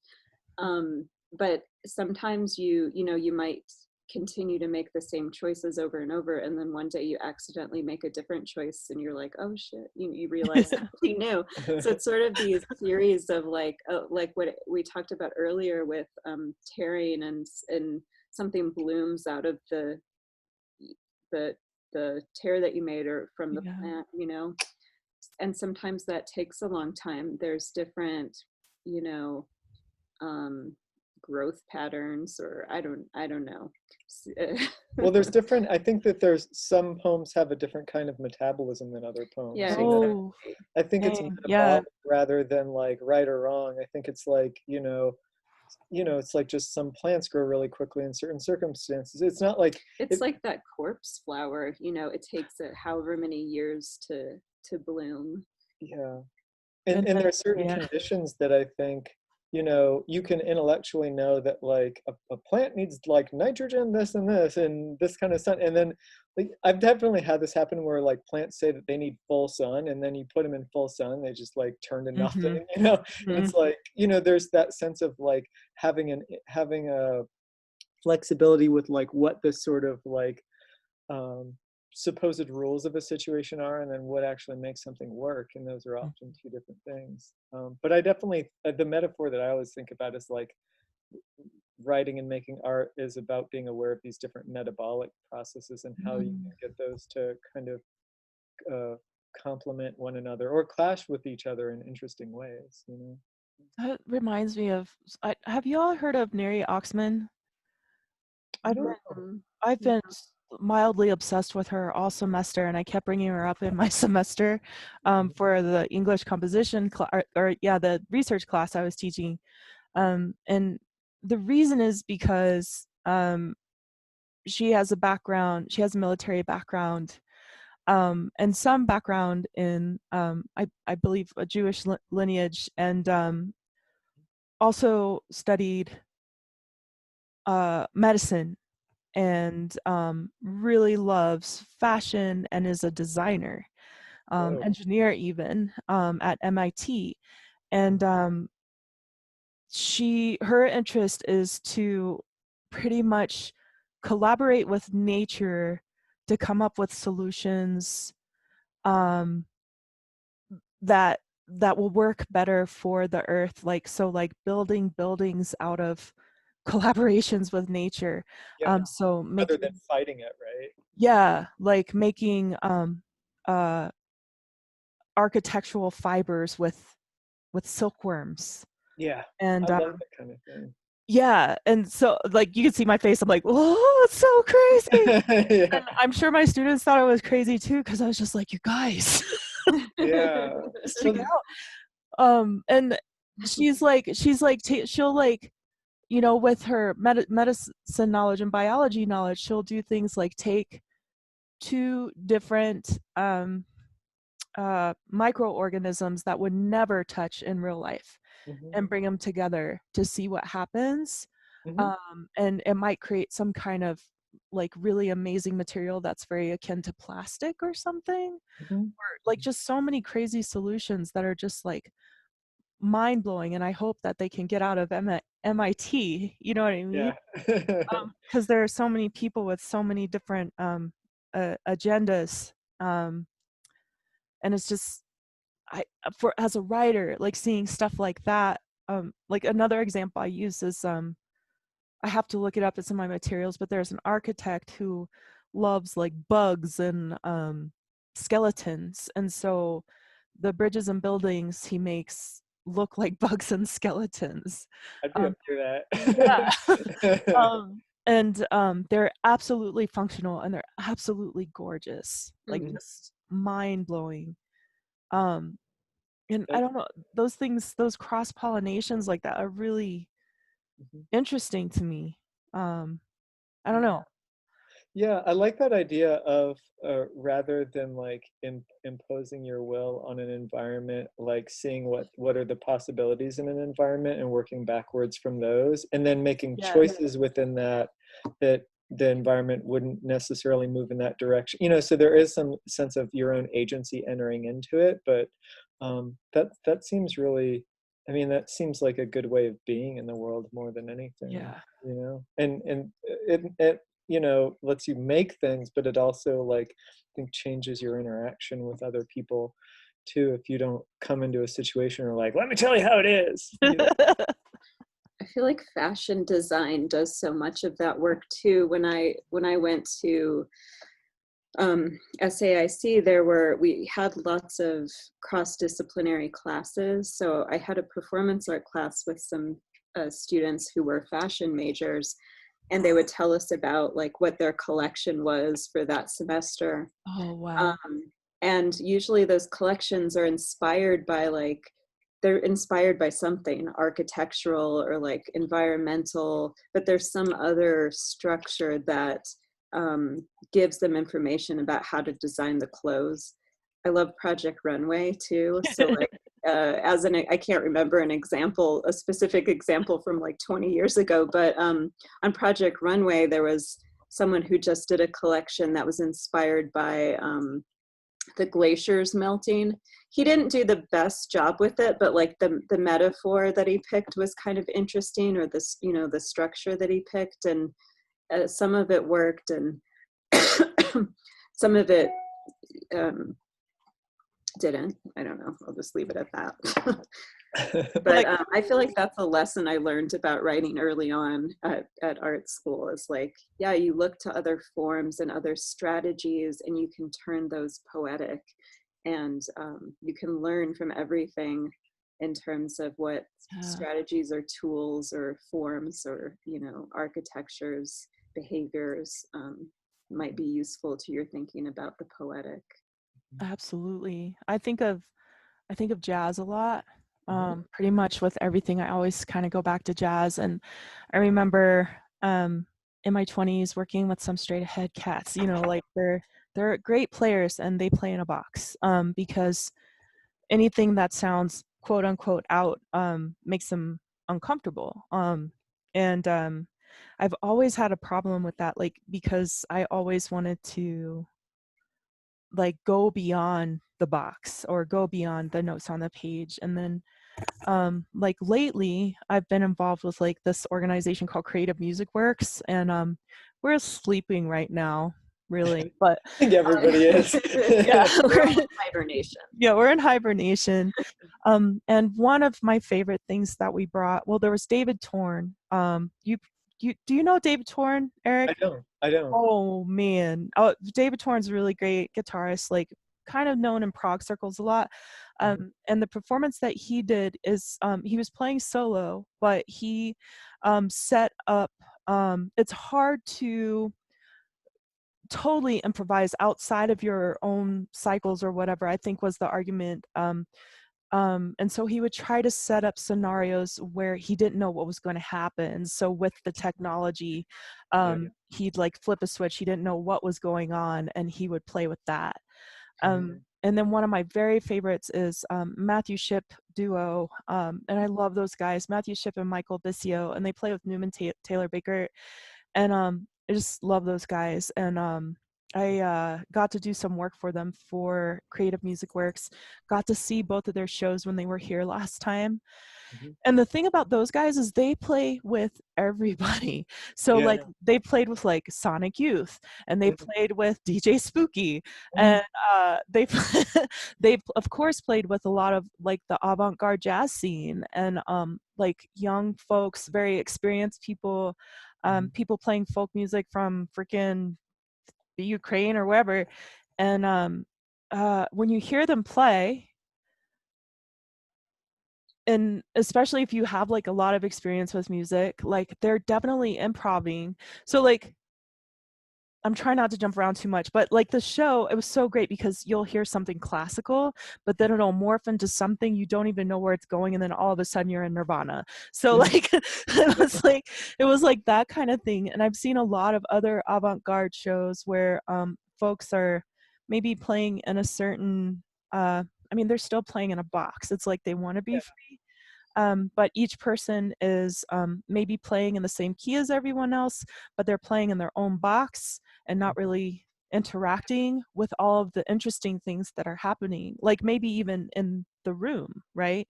But sometimes you might continue to make the same choices over and over, and then one day you accidentally make a different choice and you're like, oh shit, you realize something new. So it's sort of these series of like what we talked about earlier with tearing, and something blooms out of the the tear that you made or from the Yeah. plant. And sometimes that takes a long time. There's different you know um growth patterns, or I don't know. Well, there's different. I think that there's some poems have a different kind of metabolism than other poems. Yeah, So that Oh, exactly. I think it's dang. Yeah. metabolic rather than like right or wrong. I think it's like, it's like just some plants grow really quickly in certain circumstances. It's not like It's it, like that corpse flower, it takes it however many years to bloom. yeah. And And then, there are certain yeah. conditions that I think, you can intellectually know that like a plant needs like nitrogen, this and this kind of sun. And then like I've definitely had this happen where like plants say that they need full sun, and then you put them in full sun, they just like turn to nothing, Mhm. And Mhm. it's like, there's that sense of like having a flexibility with like what the sort of like um, supposed rules of a situation are, and then what actually makes something work. And those are often two different things. But I definitely, the metaphor that I always think about is like writing and making art is about being aware of these different metabolic processes and how you Mhm. can get those to kind of uh, complement one another or clash with each other in interesting ways. That reminds me of, have you all heard of Neri Oxman? I've been, No. Mhm. I've Yeah. been mildly obsessed with her all semester, and I kept bringing her up in my semester for the English composition or yeah, the research class I was teaching. And the reason is because she has a background, she has a military background, and some background in, I believe, a Jewish lineage, and also studied medicine, and really loves fashion and is a designer, Whoa. engineer even, at MIT. And her interest is to pretty much collaborate with nature to come up with solutions um, that will work better for the earth, like building buildings out of collaborations with nature. Yeah. So Rather making, than fighting it, right? yeah, like making uh architectural fibers with silkworms. Yeah. I And love that kind of thing. yeah, and so like you can see my face, I'm like, oh, it's so crazy. Yeah. And I'm sure my students thought it was crazy too, because I was just like, you guys, Yeah. just check it Well, out. And she'll like, with her medicine knowledge and biology knowledge, she'll do things like take two different microorganisms that would never touch in real life mhm, and bring them together to see what happens. mhm, And it might create some kind of like really amazing material that's very akin to plastic or something, mhm. or like just so many crazy solutions that are just like mind blowing. And I hope that they can get out of MIT, you know what I mean? Yeah. Because there are so many people with so many different agendas. Um, and it's just, for as a writer, like seeing stuff like that. Like another example I use is I have to look it up, it's in my materials, but there's an architect who loves like bugs and skeletons, and so the bridges and buildings he makes look like bugs and skeletons. I'd be up um, for yeah. that. And they're absolutely functional and they're absolutely gorgeous, like Mhm. just mind-blowing. um and I That- don't know, those things, those cross pollinations like that are really mhm. interesting to me. I don't Yeah. know. Yeah, I like that idea of rather than like imposing your will on an environment, like seeing what are the possibilities in an environment and working backwards from those, and then making Yes. choices within that that the environment wouldn't necessarily move in that direction. You know, so there is some sense of your own agency entering into it, but that seems really, I mean, that seems like a good way of being in the world more than anything, Yeah. you know, and it you know, lets you make things, but it also like I think changes your interaction with other people too. If you don't come into a situation or like, let me tell you how it is, you know. I feel like fashion design does so much of that work too. When I went to SAIC, we had lots of cross-disciplinary classes. So I had a performance art class with some students who were fashion majors, and they would tell us about like what their collection was for that semester. Oh wow. Um, and usually those collections are inspired by like, they're inspired by something architectural or like environmental, but there's some other structure that gives them information about how to design the clothes. I love Project Runway too. So like, I can't remember a specific example from like 20 years ago, but on Project Runway, there was someone who just did a collection that was inspired by the glaciers melting. He didn't do the best job with it, but like the metaphor that he picked was kind of interesting, or this, you know, the structure that he picked, and some of it worked, and some of it didn't. I don't know. I'll just leave it at that. But Like, I feel like that's a lesson I learned about writing early on at art school, is like, yeah, you look to other forms and other strategies and you can turn those poetic, and you can learn from everything in terms of what strategies or tools or forms or, you know, architectures, behaviors might be useful to your thinking about the poetic. absolutely. I think of jazz a lot. Mhm. Pretty much with everything, I always kind of go back to jazz. And I remember in my 20s working with some straight ahead cats, you know, like they're great players and they play in a box, because anything that sounds quote unquote out makes them uncomfortable. And I've always had a problem with that, like, because I always wanted to like go beyond the box or go beyond the notes on the page. And then like lately I've been involved with like this organization called Creative Music Works, and we're sleeping right now, really, but I think everybody is. yeah, We're all in hibernation. yeah, we're in hibernation. And one of my favorite things that we brought, well, there was David Torn. You do you know David Torn, Eric? I don't. Oh man. Oh, David Torn's a really great guitarist, like kind of known in prog circles a lot. Mhm. And the performance that he did is he was playing solo, but he set up it's hard to totally improvise outside of your own cycles or whatever, I think was the argument. And so he would try to set up scenarios where he didn't know what was going to happen. So with the technology, Yeah. he'd like flip a switch. He didn't know what was going on, and he would play with that. Mhm. And then one of my very favorites is Matthew Shipp duo, and I love those guys, Matthew Shipp and Michael Bissio, and they play with Newman Taylor Baker, and I just love those guys. And I got to do some work for them for Creative Music Works. Got to see both of their shows when they were here last time. Mhm. And the thing about those guys is they play with everybody. So Yeah. like they played with like Sonic Youth, and they Mhm. played with DJ Spooky, Mhm. and they they of course played with a lot of like the avant-garde jazz scene, and like young folks, very experienced people. people playing folk music from freaking the Ukraine or wherever. And when you hear them play, and especially if you have like a lot of experience with music, like they're definitely improvising. So like, I'm trying not to jump around too much, but like the show, it was so great because you'll hear something classical, but then it'll morph into something you don't even know where it's going, and then all of a sudden you're in Nirvana. So like it was like that kind of thing. And I've seen a lot of other avant-garde shows where folks are maybe playing in a certain I mean, they're still playing in a box. It's like they want to be free, but each person is maybe playing in the same key as everyone else, but they're playing in their own box and not really interacting with all of the interesting things that are happening, like maybe even in the room, right?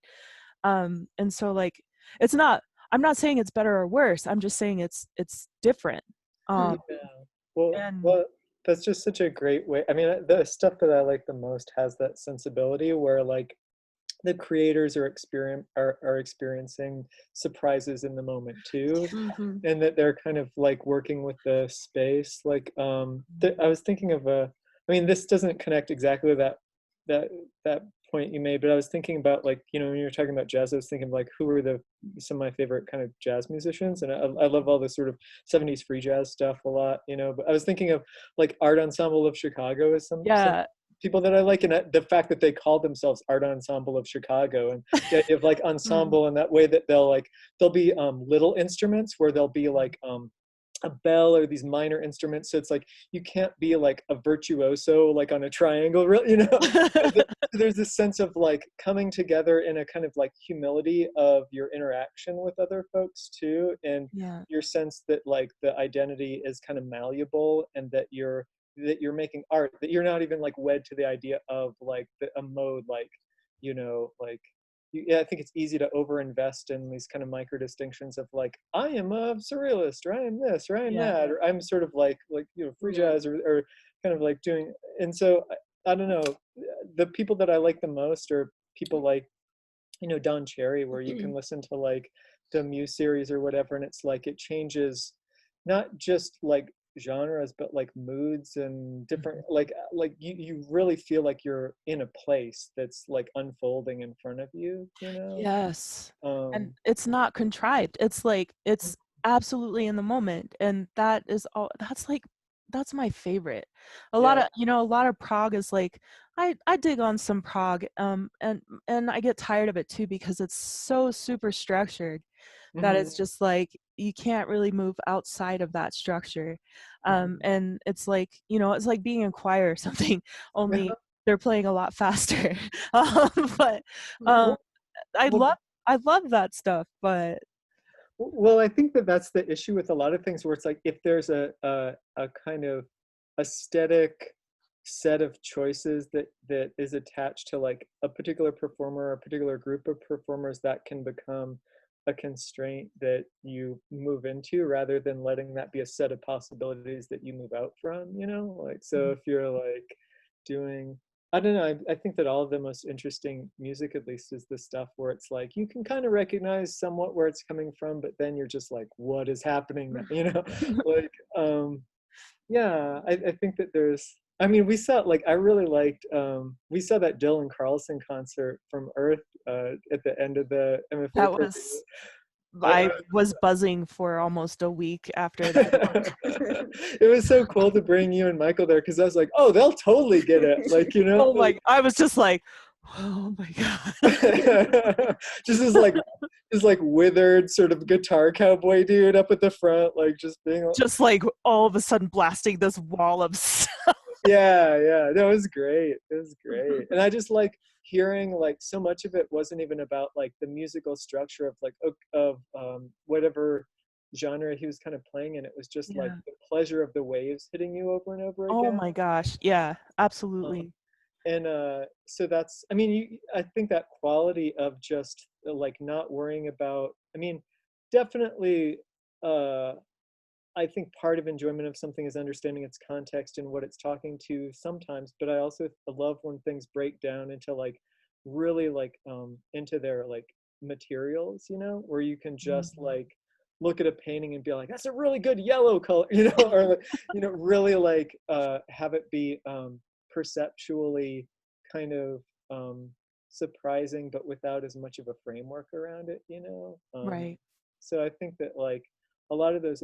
And so like, it's not, I'm not saying it's better or worse, I'm just saying it's different. Hmm. Yeah. Well, And that's just such a great way. I mean, the stuff that I like the most has that sensibility where like the creators are experiencing surprises in the moment too, Mhm. and that they're kind of like working with the space. Like I was thinking of a, I mean, this doesn't connect exactly with that that point you made, but I was thinking about like, you know, when you were talking about jazz, I was thinking of like who are some of my favorite kind of jazz musicians, and I love all this sort of 70s free jazz stuff a lot, you know. But I was thinking of like Art Ensemble of Chicago as some yeah, people that I like, and the fact that they call themselves Art Ensemble of Chicago, and the idea of like ensemble in that way that there'll be little instruments where there'll be like a bell or these minor instruments, so it's like you can't be like a virtuoso like on a triangle, really, you know. There's this sense of like coming together in a kind of like humility of your interaction with other folks too, and yeah, your sense that like the identity is kind of malleable, and that you're making art, that you're not even like wed to the idea of like a mode, like, you know, like yeah, I think it's easy to overinvest in these kind of micro distinctions of like, I am a surrealist, or I am this, or I am yeah, that, or I'm sort of like you know, free Yeah. jazz, or kind of like doing. And so I don't know, the people that I like the most are people like, you know, Don Cherry, where you can listen to like the Muse series or whatever, and it's like it changes not just like genres, but like moods and different like you really feel like you're in a place that's like unfolding in front of you, you know. yes. And um it's not contrived. It's like it's absolutely in the moment, and that is all. That's like that's my favorite. A lot yeah. of, you know, a lot of prog is like, I dig on some prog, and I get tired of it too because it's so super structured that Hmm. it's just like you can't really move outside of that structure. Hmm. And it's like, you know, it's like being in choir or something, only they're playing a lot faster. But um, well, I well, love I love that stuff, but Well, I think that that's the issue with a lot of things, where it's like if there's a kind of aesthetic set of choices that is attached to like a particular performer or a particular group of performers, that can become a constraint that you move into, rather than letting that be a set of possibilities that you move out from, you know. Like, so if you're like doing, I don't know. I think that all of the most interesting music, at least, is the stuff where it's like you can kind of recognize somewhat where it's coming from, but then you're just like, what is happening now? You know, like, yeah. I think that there's. I mean, we saw like I really liked. We saw that Dylan Carlson concert from Earth at the end of the MFA that program. was I, I was buzzing for almost a week after that. it was so cool to bring you and Michael there, because I was like, oh, they'll totally get it. Like, you know, Oh my, I was just like, oh my God. just this like withered sort of guitar cowboy dude up at the front, like just being Just like all of a sudden blasting this wall of stuff. yeah, that was great. It was great. And I just like hearing like so much of it wasn't even about like the musical structure of like of whatever genre he was kind of playing in. It was just like Yeah. the pleasure of the waves hitting you over and over Oh again. my gosh. Yeah, Um, absolutely. and so that's, I mean, I think that quality of just like not worrying about, I mean, definitely uh I think part of enjoyment of something is understanding its context and what it's talking to sometimes, but I also love when things break down into like really like into their like materials, you know, where you can just Mhm. like look at a painting and be like, that's a really good yellow color, you know, or like, you know, really like have it be perceptually kind of surprising, but without as much of a framework around it, you know. Right. So I think that like a lot of those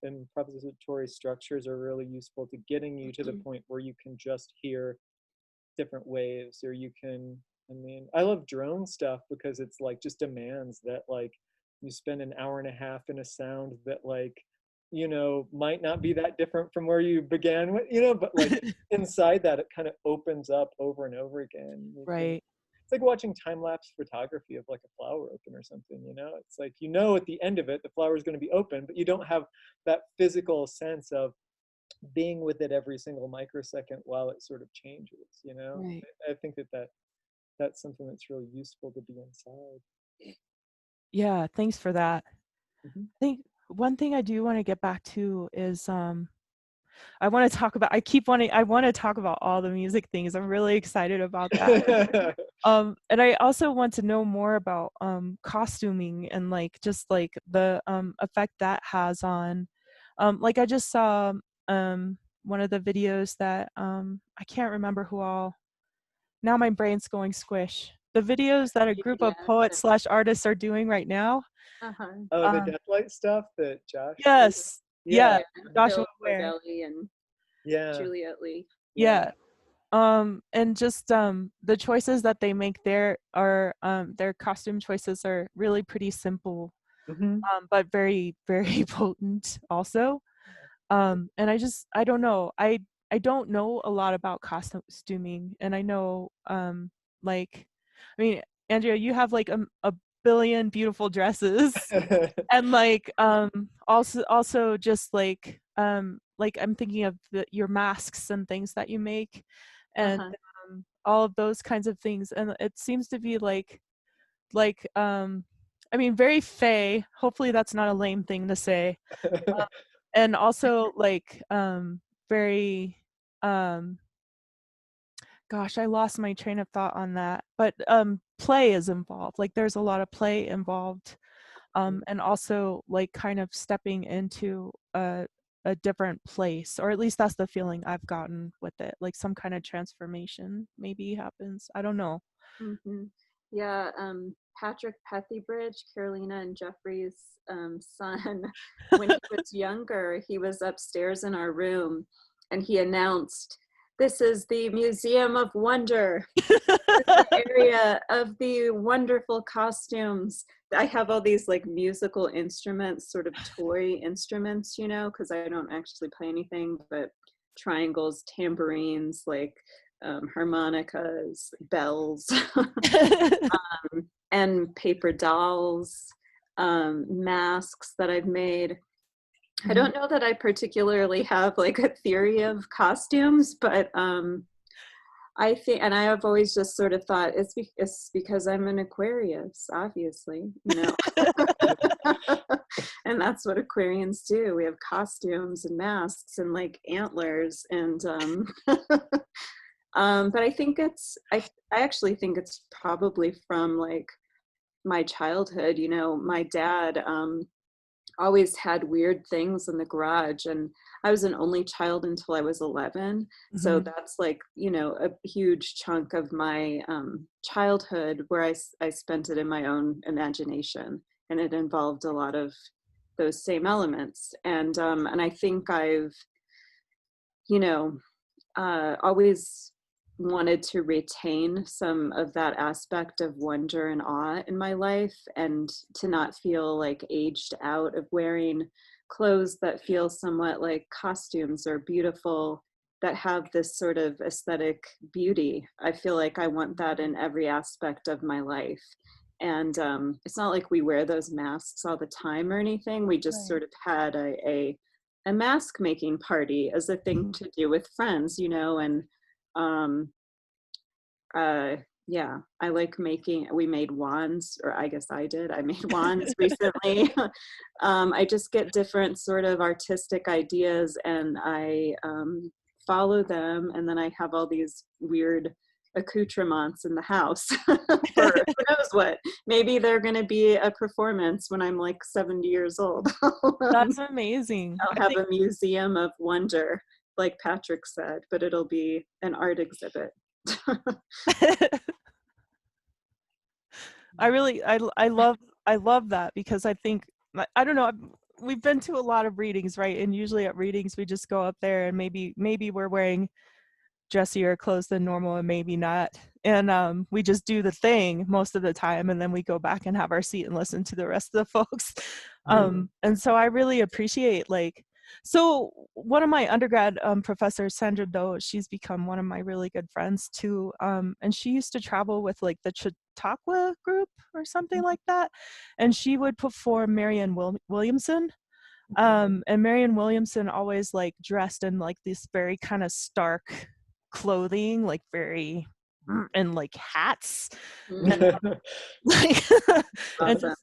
improvisatory structures are really useful to getting you to the point where you can just hear different waves, or you can, I mean, I love drone stuff because it's like just demands that like you spend an hour and a half in a sound that like, you know, might not be that different from where you began with, you know, but like inside that it kind of opens up over and over again. Right. It's like watching time-lapse photography of like a flower open or something, you know. It's like, you know, at the end of it the flower is going to be open, but you don't have that physical sense of being with it every single microsecond while it sort of changes, you know. Right. I think that's something that's really useful to be inside. Yeah, thanks for that. Mhm. I think one thing I do want to get back to is I want to talk about, I want to talk about all the music things. I'm really excited about that. And I also want to know more about costuming and like just like the effect that has on like I just saw one of the videos that I can't remember who all, now my brain's going squish. The videos that a group of Yeah. poets slash artists are doing right now. Uh-huh. Oh, the Um, Deathlight stuff that Josh did? yes, yeah, Yeah, Yeah. Joshua Bill Ware. Bordelli and yeah. Juliet Lee. Yeah. And just the choices that they make there are their costume choices are really pretty simple, Hmm. but very, very potent also. And I don't know. I don't know a lot about costuming, and I know like, I mean, Andrea, you have like a billion beautiful dresses, and like also just like I'm thinking of your masks and things that you make, and Uh-huh. all of those kinds of things, and it seems to be like I mean, very fey. Hopefully that's not a lame thing to say. And also like very um gosh, I lost my train of thought on that, but play is involved, like there's a lot of play involved, and also like kind of stepping into a different place, or at least that's the feeling I've gotten with it, like some kind of transformation maybe happens, I don't know. Mm-hmm. Yeah, Patrick Pethybridge, Carolina and Jeffrey's son, when he was younger, he was upstairs in our room and he announced, "This is the Museum of Wonder. The area of the wonderful costumes." I have all these like musical instruments, sort of toy instruments, you know, because I don't actually play anything, but triangles, tambourines, like harmonicas, bells, and paper dolls, masks that I've made. I Mhm. don't know that I particularly have like a theory of costumes, but I think, and I have always just sort of thought it's because I'm an Aquarius, obviously, you know. And that's what Aquarians do. We have costumes and masks and like antlers and but I think I actually think it's probably from like my childhood. You know, my dad always had weird things in the garage, and I was an only child until I was 11. So Mhm. that's like, you know, a huge chunk of my childhood where I spent it in my own imagination, and it involved a lot of those same elements. And I think I've, you know, always wanted to retain some of that aspect of wonder and awe in my life, and to not feel like aged out of wearing clothes that feel somewhat like costumes or beautiful, that have this sort of aesthetic beauty. I feel like I want that in every aspect of my life. And it's not like we wear those masks all the time or anything. We just Right. sort of had a mask making party as a thing to do with friends, you know. And um yeah, I like making, we made wands, or I guess I made wands recently. I just get different sort of artistic ideas and I follow them, and then I have all these weird accoutrements in the house for who knows what. Maybe they're going to be a performance when I'm like 70 years old. That's amazing. I'll have a museum of wonder, like Patrick said, but it'll be an art exhibit. I love that, because I think, I don't know, we've been to a lot of readings, right? And usually at readings we just go up there and maybe we're wearing dressier clothes than normal and maybe not, and we just do the thing most of the time, and then we go back and have our seat and listen to the rest of the folks. And so I really appreciate, like, so one of my undergrad professors, Sandra Doe, she's become one of my really good friends too, and she used to travel with like the Chautauqua group or something like that, and she would perform Marianne Williamson. And Marianne Williamson always like dressed in like this very kind of stark clothing, like very, and like hats, and like and Awesome.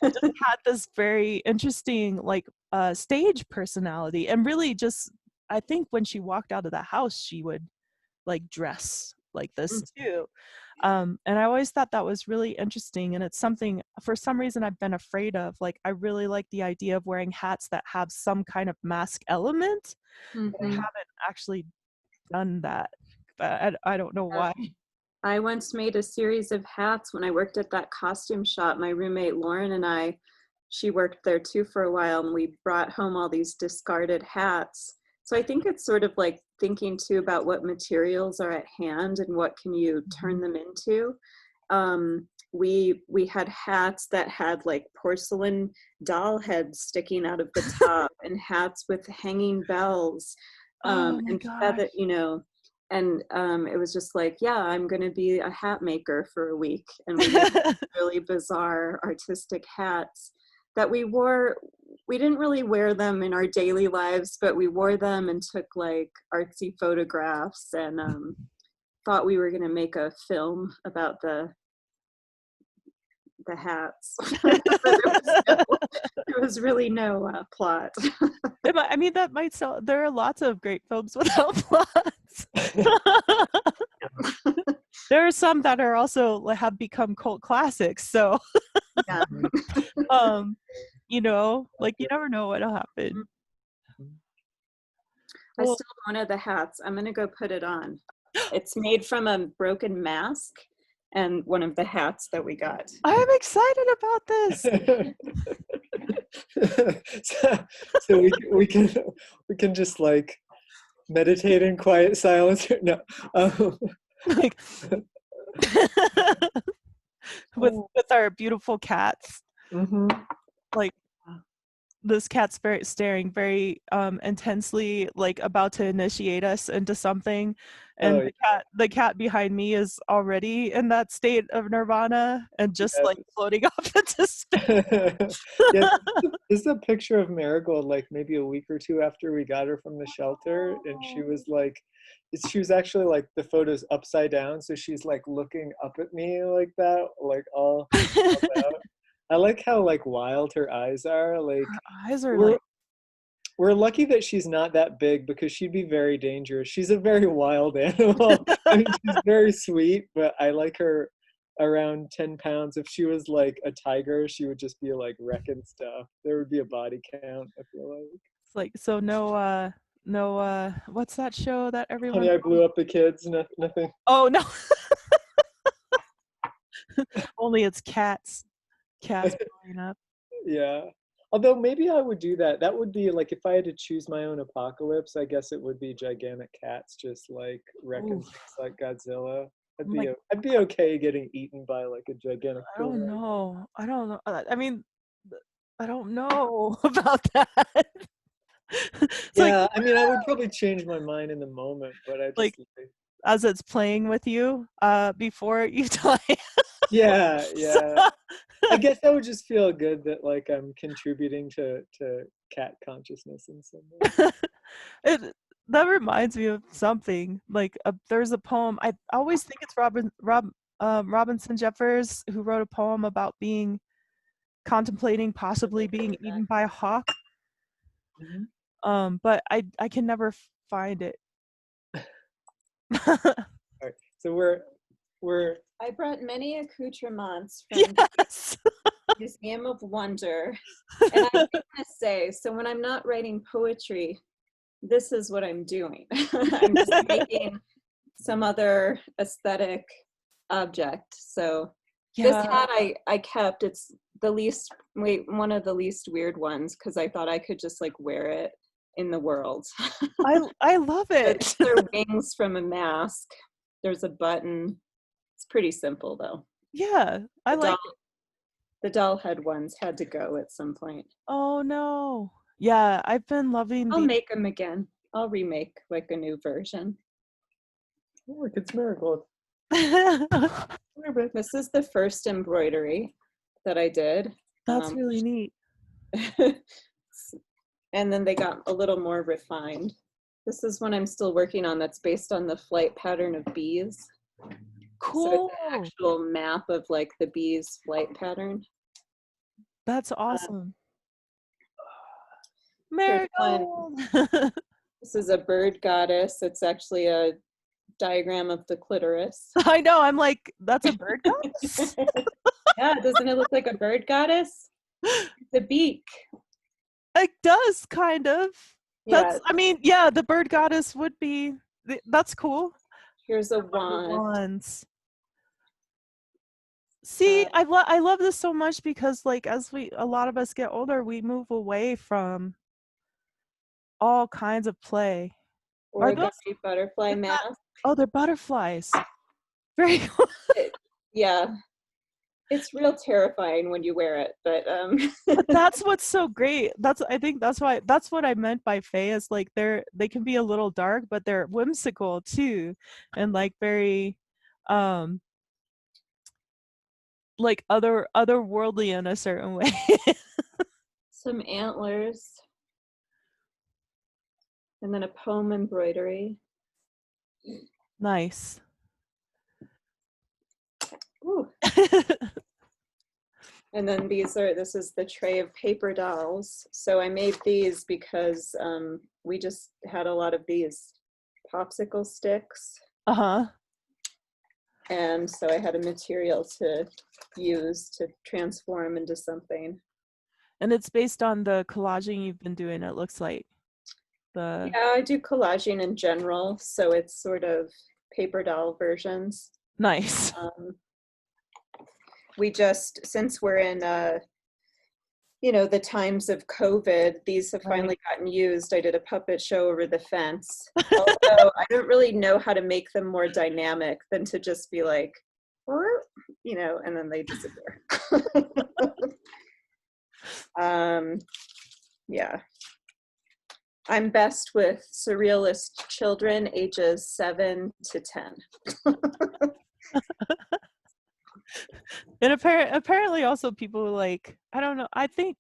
just had this very interesting like stage personality, and really just, I think when she walked out of the house she would like dress like this too. And I always thought that was really interesting, and it's something for some reason I've been afraid of. Like, I really like the idea of wearing hats that have some kind of mask element. I haven't actually done that, but I don't know why. I once made a series of hats when I worked at that costume shop. My roommate Lauren and I, she worked there too for a while, and we brought home all these discarded hats. So I think it's sort of like thinking too about what materials are at hand and what can you turn them into. We had hats that had like porcelain doll heads sticking out of the top, and hats with hanging bells, Oh my and gosh. feather, you know. And it was just like, yeah, I'm going to be a hat maker for a week. And we made really bizarre artistic hats that we wore. We didn't really wear them in our daily lives, but we wore them and took like artsy photographs, and thought we were going to make a film about the hats. There was really no plot. I mean, that might sell. There are lots of great films without plots. There are some that are also have become cult classics. So, Yeah. you know, like you never know what'll happen. I still have one of the hats. I'm gonna go put it on. It's made from a broken mask and one of the hats that we got. I'm excited about this. So we can just like meditate in quiet silence. No, Like, with our beautiful cats. Like, this cat's staring very intensely, like about to initiate us into something, and the cat behind me is already in that state of nirvana and just like floating off into space. Yeah, this is a picture of Marigold like maybe a week or two after we got her from the shelter, and she was actually like, the photo's upside down, so she's like looking up at me like that, like all out. I like how like wild her eyes are. Like, her eyes are we're lucky that she's not that big, because she'd be very dangerous. She's a very wild animal. I mean, she's very sweet, but I like her around 10 pounds. If she was like a tiger, she would just be like wrecking stuff. There would be a body count, I feel like. It's like, so no, what's that show that everyone? Honey, I Blew Up the Kids. Nothing. Oh no. Only it's cats blowing up. Yeah. Although maybe I would do that. That would be like, if I had to choose my own apocalypse, I guess it would be gigantic cats just like wrecking things like Godzilla. I'd be okay getting eaten by like a gigantic. I don't know. I mean, I don't know about that. Yeah, I mean, I would probably change my mind in the moment, but I just like as it's playing with you before you die. Yeah. I guess I would just feel good that like I'm contributing to cat consciousness in some way. That reminds me of something. Like there's a poem. I always think it's Robinson Jeffers who wrote a poem about contemplating possibly being eaten by a hawk. But I can never find it. All right, so I brought many accoutrements from Yes. the Museum of Wonder. And I want to say, so when I'm not writing poetry, this is what I'm doing. I'm just making some other aesthetic object. So this hat I kept. It's one of the least weird ones, because I thought I could just like wear it in the world. I love it. These are wings from a mask. There's a button. It's pretty simple though. Yeah, I like it. The doll head ones had to go at some point. Oh no. Yeah, I've been loving I'll make them again. I'll remake like a new version. Oh, look, it's Marigold. This is the first embroidery that I did. That's really neat. And then they got a little more refined. This is one I'm still working on that's based on the flight pattern of bees. Cool. So it's an actual map of like the bees' flight pattern. That's awesome. Marigold. This is a bird goddess. It's actually a diagram of the clitoris. I know. I'm like, that's a bird goddess? Yeah, doesn't it look like a bird goddess? The beak. It does, kind of. That's, I mean, yeah, the bird goddess would be, that's cool. Here's a wand. Wands. See, I love this so much because like as a lot of us get older, we move away from all kinds of play. Or the butterfly mask. Oh, they're butterflies. Very cool. Yeah. It's real terrifying when you wear it, but But that's what's so great. I think that's what I meant by fae, is like they can be a little dark, but they're whimsical too, and like very like otherworldly in a certain way. Some antlers. And then a poem embroidery. Nice. Ooh. And then this is the tray of paper dolls. So I made these because we just had a lot of these popsicle sticks. Uh-huh. And so I had a material to use to transform into something. And it's based on the collaging you've been doing, it looks like. Yeah, I do collaging in general, so it's sort of paper doll versions. Nice. We just, since we're in the times of COVID, these have finally gotten used. I did a puppet show over the fence. Although I don't really know how to make them more dynamic than to just be like, and then they disappear. Yeah. I'm best with surrealist children ages 7 to 10. And apparently also people like, I don't know, I think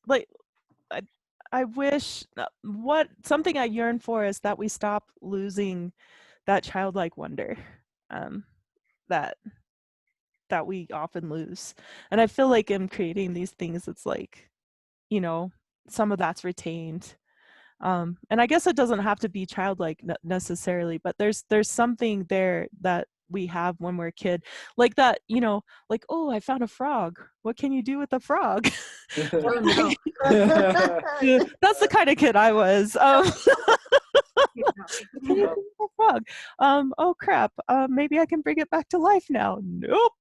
like I wish something I yearn for is that we stop losing that childlike wonder that we often lose. And I feel like in creating these things, it's like, some of that's retained. And I guess it doesn't have to be childlike necessarily, but there's something there that we have when we're a kid, like that, like, oh, I found a frog. What can you do with a frog? Oh, no. That's the kind of kid I was. Frog. Oh crap. Maybe I can bring it back to life now. Nope.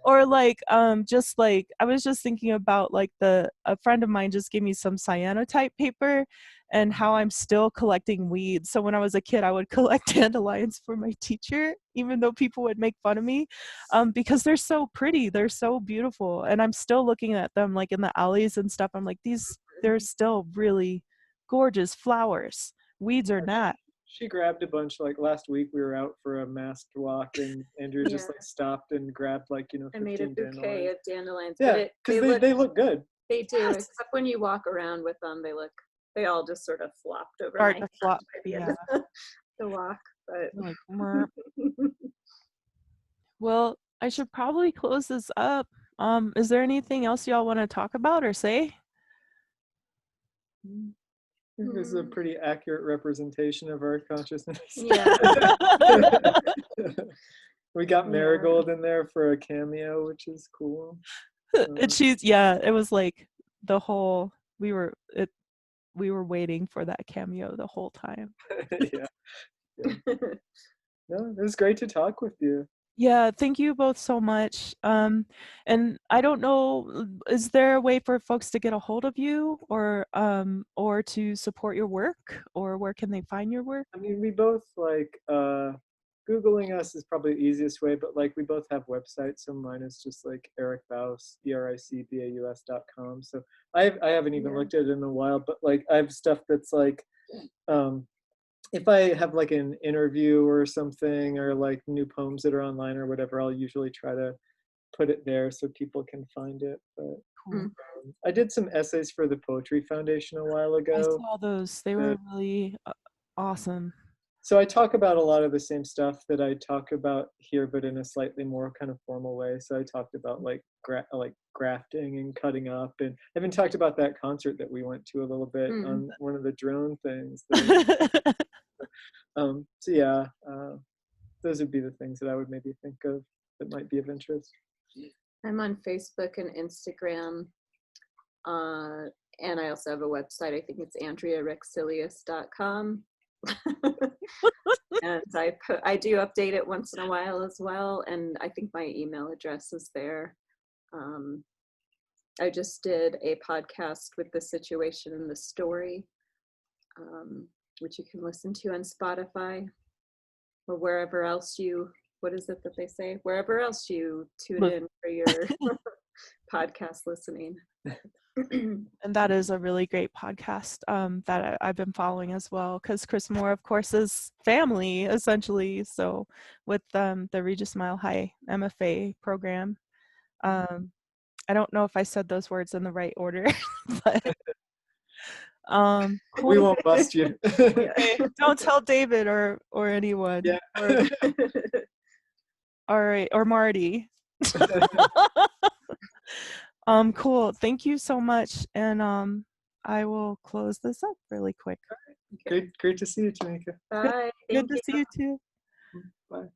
or like just like I was just thinking about like a friend of mine just gave me some cyanotype paper and how I'm still collecting weeds. So when I was a kid, I would collect dandelions for my teacher, even though people would make fun of me, because they're so pretty, they're so beautiful, and I'm still looking at them like in the alleys and stuff. I'm like, they're still really gorgeous flowers. Weeds are not. She grabbed a bunch, like last week we were out for a masked walk and Andrew just like stopped and grabbed like, 15 I made a bouquet of dandelions. Yeah, because they look good. They do, Yes. except when you walk around with them, they all just sort of flopped over Start my to flop, by the end yeah. of the walk. But Like, well, I should probably close this up. Is there anything else y'all want to talk about or say? I think this is a pretty accurate representation of our consciousness. yeah. We got Yeah. Marigold in there for a cameo, which is cool. And she's, yeah, it was like the whole, we were waiting for that cameo the whole time. Yeah. No, it was great to talk with you. Yeah, thank you both so much. And I don't know, is there a way for folks to get a hold of you or to support your work, or where can they find your work? I mean, we both like Googling us is probably the easiest way, but like we both have websites. So mine is just like Eric Baus, EricBaus.com. So I haven't even looked at it in a while, but like I have stuff that's like if I have like an interview or something, or like new poems that are online or whatever, I'll usually try to put it there so people can find it. But Cool. I did some essays for the Poetry Foundation a while I ago. saw those. They were really awesome. So I talk about a lot of the same stuff that I talk about here, but in a slightly more kind of formal way. So I talked about like grafting and cutting up, and I even talked about that concert that we went to a little bit on one of the drone things. So yeah, those would be the things that I would maybe think of that might be of interest. I'm on Facebook and Instagram, and I also have a website. I think it's AndreaRexilius.com. And I do update it once in a while as well, and I think my email address is there. I just did a podcast with The Situation and the Story, which you can listen to on Spotify or wherever else what is it that they say? Wherever else you tune in for your podcast listening. And that is a really great podcast that I've been following as well, because Chris Moore, of course, is family essentially. So with the Regis Mile High MFA program, I don't know if I said those words in the right order, but cool. We won't bust you. Hey, don't tell David or anyone. Yeah. All right, or Marty. Cool. Thank you so much, and I will close this up really quick. Great to see you, Tamika. Bye. Good to see you too. Bye.